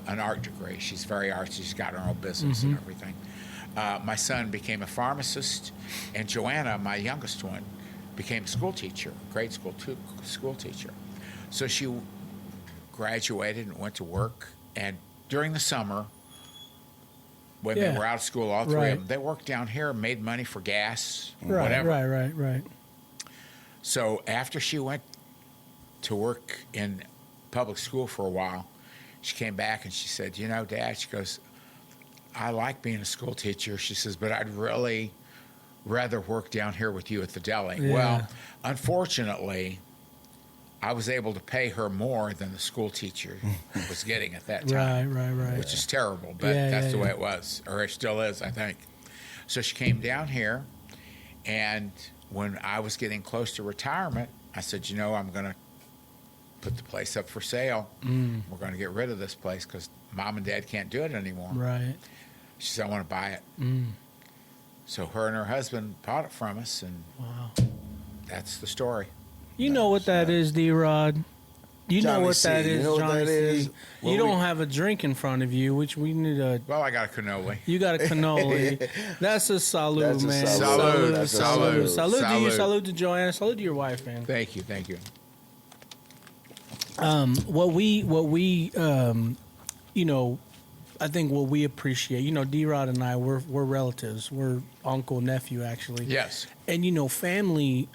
an art degree. She's very artsy. She's got her own business and everything. My son became a pharmacist, and Joanna, my youngest one, became a school teacher, grade school school teacher. So she graduated and went to work, and during the summer, when they were out of school, all 3 of them, they worked down here and made money for gas, whatever. Right. So after she went to work in public school for a while, she came back and she said, Dad, she goes, I like being a school teacher. She says, but I'd really rather work down here with you at the deli. Yeah. Well, unfortunately, I was able to pay her more than the school teacher was getting at that time. Right. Which is terrible, but that's the way it was, or it still is, I think. So she came down here, and when I was getting close to retirement, I said, I'm going to put the place up for sale. We're going to get rid of this place because Mom and Dad can't do it anymore. Right. She said, I want to buy it. So her and her husband bought it from us, and that's the story. You know what that is, D-Rod? You know Johnny what C. that You is, know what Johnny that C. is? You don't have a drink in front of you, which we need a... Well, I got a cannoli. You got a cannoli. That's a salute, That's a man. salute. That's a Salute to you. Salute. Salute to Joanna. Salute to your wife, man. Thank you. What we I think what we appreciate, D-Rod and I, we're relatives. We're uncle, nephew, actually. Yes. And, family,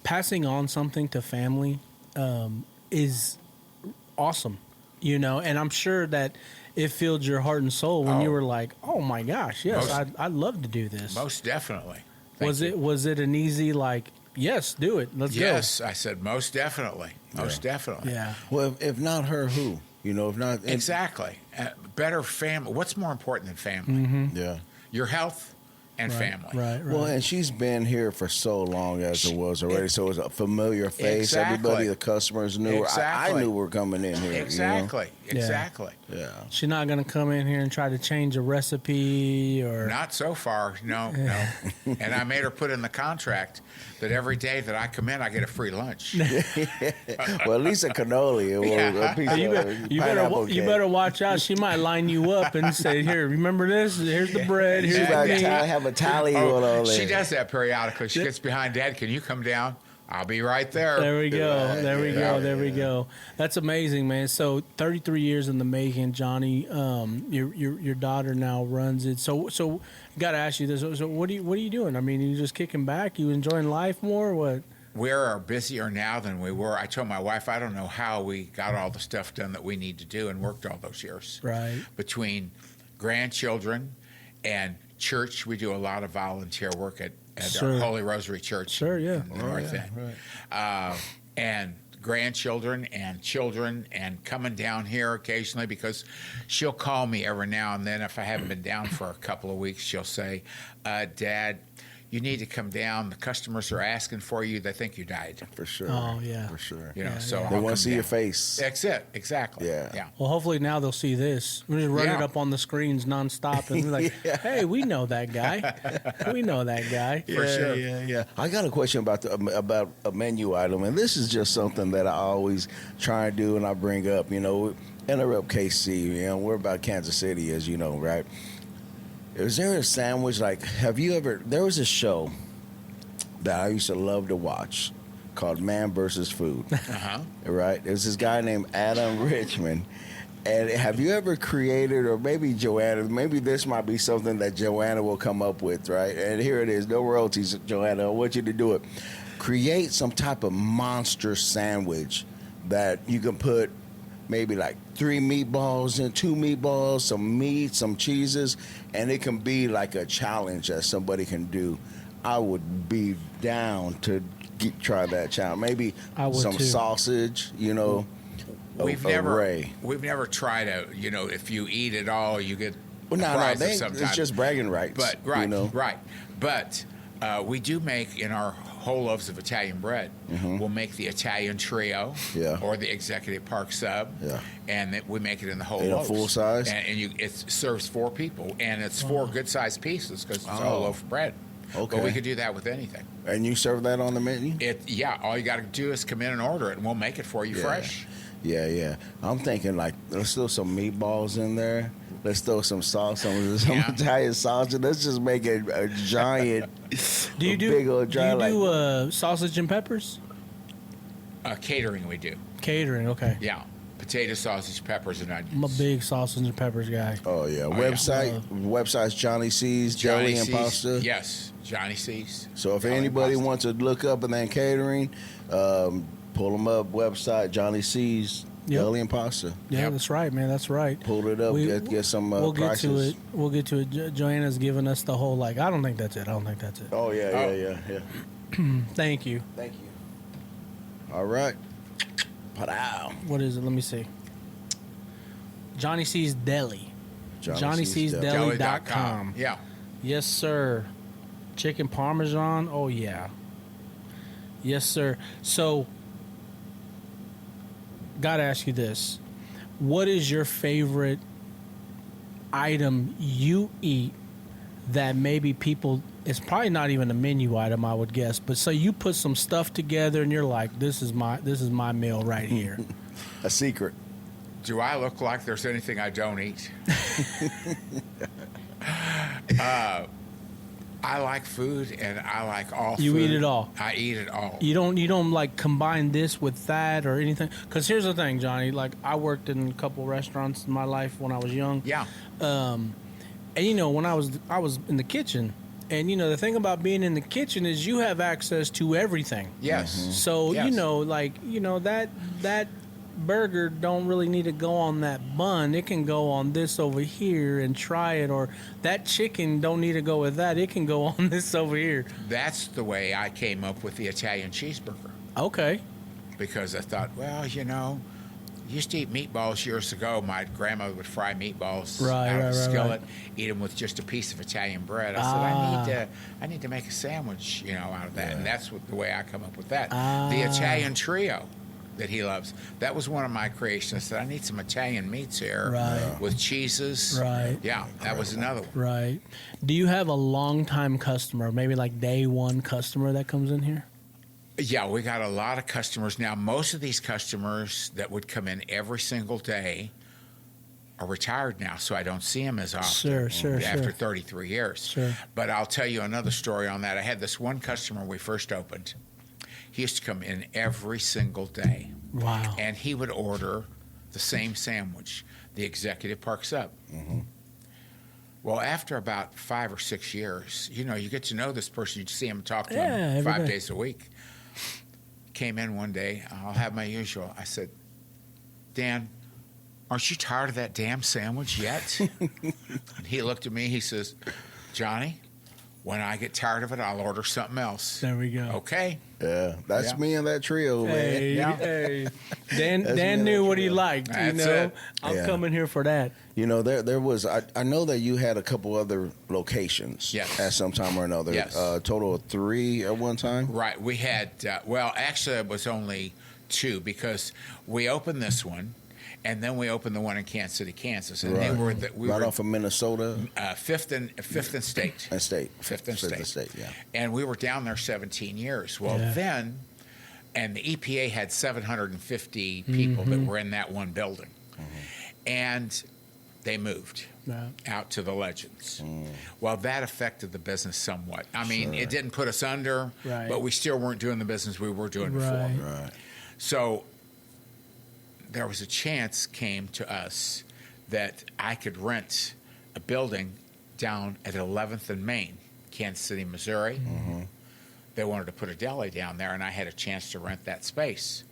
passing on something to family is awesome, and I'm sure that it filled your heart and soul when you were like, oh my gosh, yes, I'd love to do this. Most definitely. Was it an easy, like, yes, do it, let's go? Yes, I said most definitely. Most definitely. Yeah. Well, if not her, who? If not... Exactly. Better family. What's more important than family? Yeah. Your health and family. Right. Well, and she's been here for so long as it was already, so it's a familiar face. Exactly. Everybody, the customers knew her. Exactly. I knew we were coming in here. Exactly. Exactly. Yeah. She's not going to come in here and try to change a recipe or... Not so far. No. And I made her put in the contract that every day that I come in, I get a free lunch. Well, at least a cannoli or a piece of pineapple You cake. better watch out. She might line you up and say, "Here, remember this? Here's the bread. Here's She's the like, meat." have a tally going on there. She does that periodically. She gets behind Dad. Can you come down? I'll be right there. There we go. Right, There we yeah, go. There we go. That's amazing, man. So 33 years in the making, Johnny. Your daughter now runs it. So got to ask you this. So what are you doing? I mean, you just kicking back? You enjoying life more? What? We are busier now than we were. I told my wife, I don't know how we got all the stuff done that we need to do and worked all those years. Right. Between grandchildren and church, we do a lot of volunteer work at Sure. our Holy Rosary Church. Sure, yeah. In the North End. Right. And grandchildren and children and coming down here occasionally, because she'll call me every now and then if I haven't been down for a couple of weeks. She'll say, Dad, you need to come down. The customers are asking for you. They think you died. For sure. Oh, yeah. For sure. You know, Yeah, so yeah. They I'll want come to see your down. face. That's it. Exactly. Yeah. Yeah. Well, hopefully now they'll see this. We just run it Yeah. up on the screens nonstop and be like, hey, we know that guy. We know that guy. For sure. Yeah. I got a question about about a menu item, and this is just something that I always try and do, and I bring up. You know, Interrupt KC. You know, we're about Kansas City, as you know, right? Is there a sandwich like? Have you ever? There was a show that I used to love to watch called Man vs. Food. Uh-huh. Right? There's this guy named Adam Richmond. And have you ever created, or maybe Joanna, maybe this might be something that Joanna will come up with, right? And here it is, no royalties, Joanna. I want you to do it. Create some type of monster sandwich that you can put maybe like 3 meatballs and 2 meatballs, some meat, some cheeses, and it can be like a challenge that somebody can do. I would be down to try that challenge. Maybe I would some too. sausage, you know. We've array. never tried a, you know, if you eat it all, you get Well, a no, prize of they, some it's type. just bragging rights. But right, you know? right. But we do make in our whole loaves of Italian bread. We'll make the Italian trio, Yeah. or the Executive Park sub, Yeah. and we make it in the whole In a loaves. full size? and it serves 4 people, and it's 4 good sized pieces because it's a whole Oh. loaf of bread. Okay. But we could do that with anything. And you serve that on the menu? All you got to do is come in and order it, and we'll make it for you Yeah. fresh. Yeah. I'm thinking like let's throw some meatballs in there. Let's throw some sauce, some Yeah. Italian sausage. Let's just make it a giant, Do you big old do giant. you like, do sausage and peppers? Catering we do. Catering, okay. Yeah. Potato, sausage, peppers, and onions. I'm a big sausage and peppers guy. oh yeah, yeah. website's Johnny C's Deli and C's. Pasta. Yes, Johnny C's. So if Deli and anybody pasta. wants to look up and then catering, pull them up. Website Johnny C's Yep. Deli and Pasta. Yeah, Yep. that's right, man. That's right. Pull it up. We- Get some we'll get prices. to it. We'll get to it. Joanna's giving us the whole like. I don't think that's it. I don't think that's it. Oh yeah. Thank you. Thank you. All right. Pow. What is it? Let me see. Johnny C's Deli. Johnny C's Deli. Deli.com. Yeah. Yes, sir. Chicken Parmesan. Oh yeah. Yes, sir. So, gotta ask you this: what is your favorite item you eat that maybe people? It's probably not even a menu item, I would guess. But so you put some stuff together, and you're like, "This is my meal right here." A secret. Do I look like there's anything I don't eat? I like food, and I like all You food. eat it all? I eat it all. You don't like combine this with that or anything. Because here's the thing, Johnny. Like I worked in a couple restaurants in my life when I was young. Yeah. And you know, when I was in the kitchen, and you know, the thing about being in the kitchen is you have access to everything. Yes. So Yes. you know, like you know that burger don't really need to go on that bun. It can go on this over here and try it, or that chicken don't need to go with that. It can go on this over here. That's the way I came up with the Italian cheeseburger, Okay. because I thought, well, you know, used to eat meatballs years ago. My grandmother would fry meatballs Right, out of right, a right, skillet, right. eat them with just a piece of Italian bread. I Ah. said, I need to make a sandwich, you know, out of that, and that's the way I come up with that. Ah. The Italian trio that he loves. That was one of my creations. I said, I need some Italian meats here, Right. with cheeses. Right. Yeah, that was another one. Right. Do you have a long-time customer, maybe like day one customer that comes in here? Yeah, we got a lot of customers now. Most of these customers that would come in every single day are retired now, so I don't see them as often. Sure, After sure. 33 years. Sure. But I'll tell you another story on that. I had this one customer when we first opened. He used to come in every single day, Wow. and he would order the same sandwich, the Executive Park Sub. Well, after about 5 or 6 years, you know, you get to know this person. You see him, talk to Yeah, him every 5 day. days a week. Came in one day. I'll have my usual. I said, Dan, aren't you tired of that damn sandwich yet? And he looked at me. He says, Johnny, When I get tired of it, I'll order something else. There we go. Okay. Yeah, that's Yeah. me and that trio, man. Hey, Yeah. hey. Dan That's Dan me, knew that's what he real. liked. You That's know, it. I'm Yeah. coming here for that. You know, there was. I know that you had a couple other locations. Yes. At some time or another. Yes. Total of 3 at one time. Right. We had, well, actually, it was only 2 because we opened this one, and then we opened the one in Kansas City, Kansas, and Right. we Right were off of Minnesota fifth and state. and state. Fifth and state. Yeah. And we were down there 17 years. Well, Yeah. then, and the EPA had 750 people that were in that one building. And they moved Yeah. out to the Legends. Well, that affected the business somewhat. I mean, Sure. it didn't put us under, Right. but we still weren't doing the business we were doing Right. before. Right. So there was a chance came to us that I could rent a building down at 11th and Main, Kansas City, Missouri. They wanted to put a deli down there, and I had a chance to rent that space.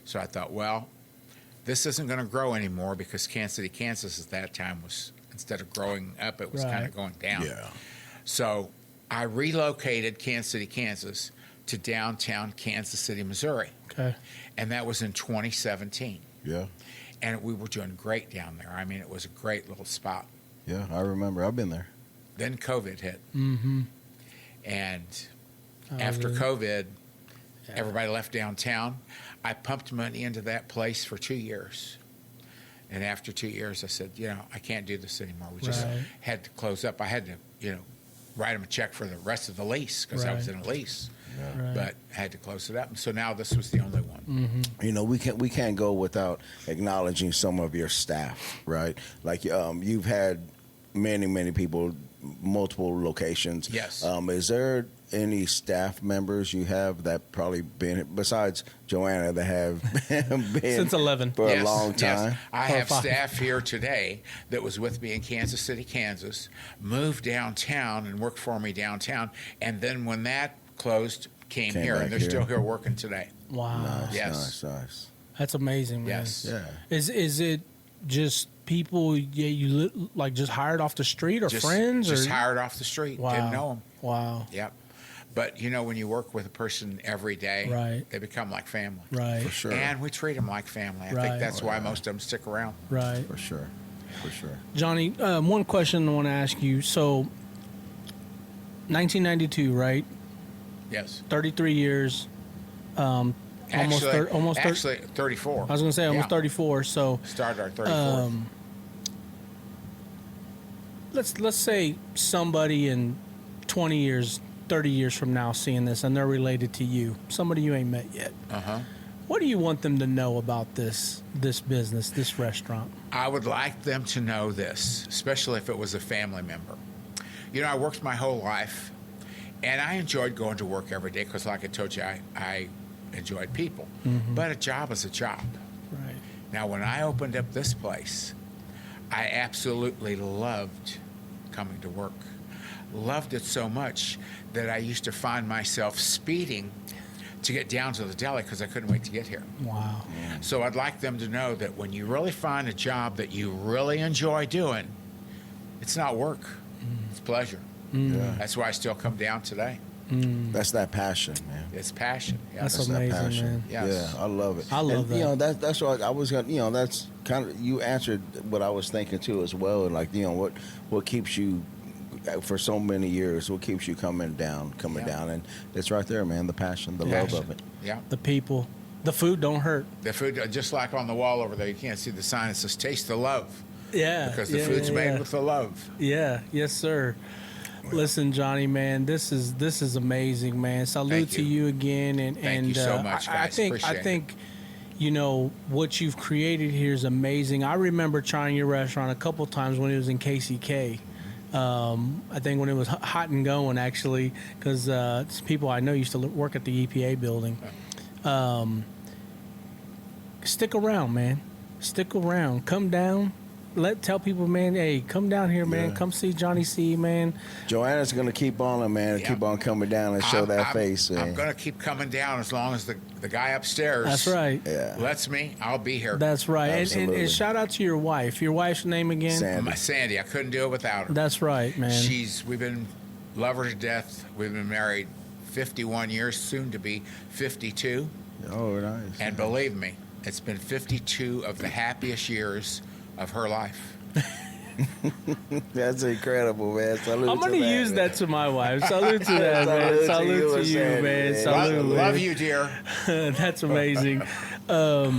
So I thought, well, this isn't going to grow anymore because Kansas City, Kansas at that time was, instead of growing up, it was kind Right. of going down. Yeah. So I relocated Kansas City, Kansas to downtown Kansas City, Missouri. Okay. And that was in 2017. Yeah. And we were doing great down there. I mean, it was a great little spot. Yeah. I remember. I've been there. Then COVID hit. Mm-hmm. And Oh, after really? COVID, everybody left downtown. I pumped money into that place for 2 years. And after 2 years, I said, you know, I can't do this anymore. We just Right. had to close up. I had to, you know, write them a check for the rest of the lease because I was in Right. a lease. Right. But I had to close it up. And so now this was the only one. You know, we can't go without acknowledging some of your staff, right? Like you've had many people, multiple locations. Yes. Is there any staff members you have that probably been besides Joanna that have been Since 11. for Yes, a long time? Yes. I Or have 5. staff here today that was with me in Kansas City, Kansas, moved downtown and worked for me downtown. And then when that closed, came Came here, back and they're here. still here working today. Wow. Nice, Yes. nice. That's amazing, man. Yes. Yeah. Is it just people like just hired off the street or Just, friends? just or? hired off the street. Wow. Didn't know them. Wow. Yep. But, you know, when you work with a person every day, Right. they become like family. Right. For sure. And we treat them like family. I Right. think that's Oh, why yeah. most of them stick around. Right. For sure. For sure. Johnny, one question I want to ask you. So, 1992, right? Yes. 33 years. Almost Actually, 34. I was going to say almost Yeah. 34. So, Started our 34th. let's say somebody in 20 years, 30 years from now seeing this and they're related to you, somebody you ain't met yet. Uh-huh. What do you want them to know about this business, this restaurant? I would like them to know this, especially if it was a family member. You know, I worked my whole life, and I enjoyed going to work every day because, like I told you, I enjoyed people. But a job is a job. Right. Now, when I opened up this place, I absolutely loved coming to work. Loved it so much that I used to find myself speeding to get down to the deli because I couldn't wait to get here. Wow. So I'd like them to know that when you really find a job that you really enjoy doing, it's not work, it's pleasure. Yeah. That's why I still come down today. That's that passion, man. It's passion. Yeah. That's That's that amazing, passion. man. Yes. Yeah, I love it. I love and, that. You know, that's what I was gonna. You know, that's kind of you answered what I was thinking too as well. Like, you know, what keeps you for so many years? What keeps you coming down, and it's right there, man. The passion, the love of it. Yeah. The people, the food don't hurt. The food, just like on the wall over there, you can't see the sign that says "Taste the Love" Yeah. because the yeah, food's yeah, made yeah. with the love. Yeah. Yes, sir. Listen, Johnny, man, this is amazing, man. Salute Thank to you. you again, and Thank you so much, I guys. think Appreciate it. you know what you've created here is amazing. I remember trying your restaurant a couple times when it was in KCK. I think when it was hot and going, actually, because people I know used to work at the EPA building. Stick around, man. Stick around. Come down. Tell people, man, hey, come down here, man. Yeah. Come see Johnny C, man. Joanna's gonna keep on it, man. Yeah. Keep on coming down and show that face. I'm Man. going to keep coming down as long as the guy upstairs That's right. Yeah. lets me. I'll be here. That's right. And Absolutely. shout out to your wife. Your wife's name again? Sandy. My Sandy, I couldn't do it without her. That's right, man. We've been Love her to death. We've been married 51 years, soon to be 52. Oh, nice. And believe me, it's been 52 of the happiest years of her life. That's incredible, man. Salute I'm to gonna that, use man. that to my wife. Salute to that, man. Salute to you, man. man. Salute. Love you, dear. That's amazing. Wait till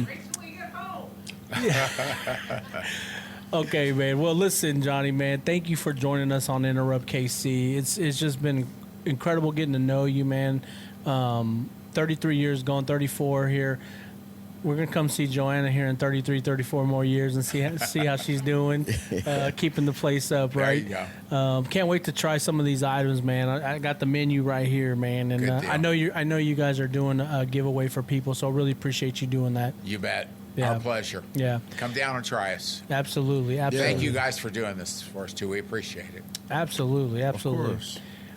we get home. Okay, man. Well, listen, Johnny, man. Thank you for joining us on Interrupt KC. It's just been incredible getting to know you, man. 33 years gone, 34 here. We're going to come see Joanna here in 33, 34 more years and see how she's doing, keeping the place up, right? There you go. Can't wait to try some of these items, man. I got the menu right here, man, and Good deal. I know you guys are doing a giveaway for people, so I really appreciate you doing that. You bet. Yeah. Our pleasure. Yeah, Come down and try us. absolutely, absolutely. Thank you guys for doing this for us, too. We appreciate it. Absolutely, absolutely.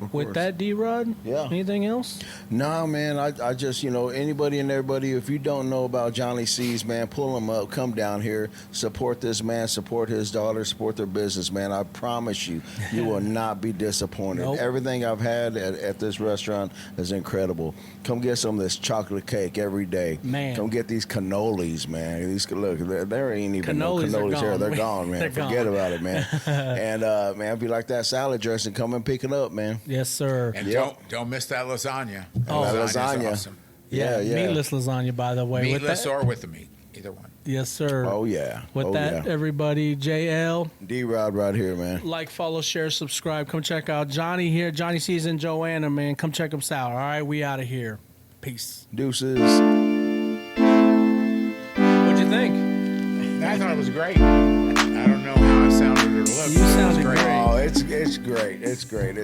Of With course. that, D-Rod, Yeah. anything else? No, man, I just, anybody and everybody, if you don't know about Johnny C's, man, pull them up, come down here, support this man, support his daughter, support their business, man. I promise you, you will not be disappointed. Nope. Everything I've had at this restaurant is incredible. Come get some of this chocolate cake every day. Man. Come get these cannolis, man. Look, there ain't even Cannolis are no cannolis here. gone. They're gone, man. They're Forget gone. about it, man. And, man, if you like that salad dressing, come and pick it up, man. Yes, sir. And Yep. don't miss that lasagna. Oh, Lasagna's lasagna. awesome. Yeah. Meatless lasagna, by the way. With Meatless that- or with the meat, either one. Yes, sir. Oh, yeah. With Oh, that, yeah. everybody, JL, D-Rod right here, man. like, follow, share, subscribe. Come check out Johnny here. Johnny C's and Joanna, man. Come check them out. All right, we out of here. Peace. Deuces. What'd you think? I thought it was great. I don't know how I sounded or looked. You but it was sounded great. great. Oh, it's great. It's great.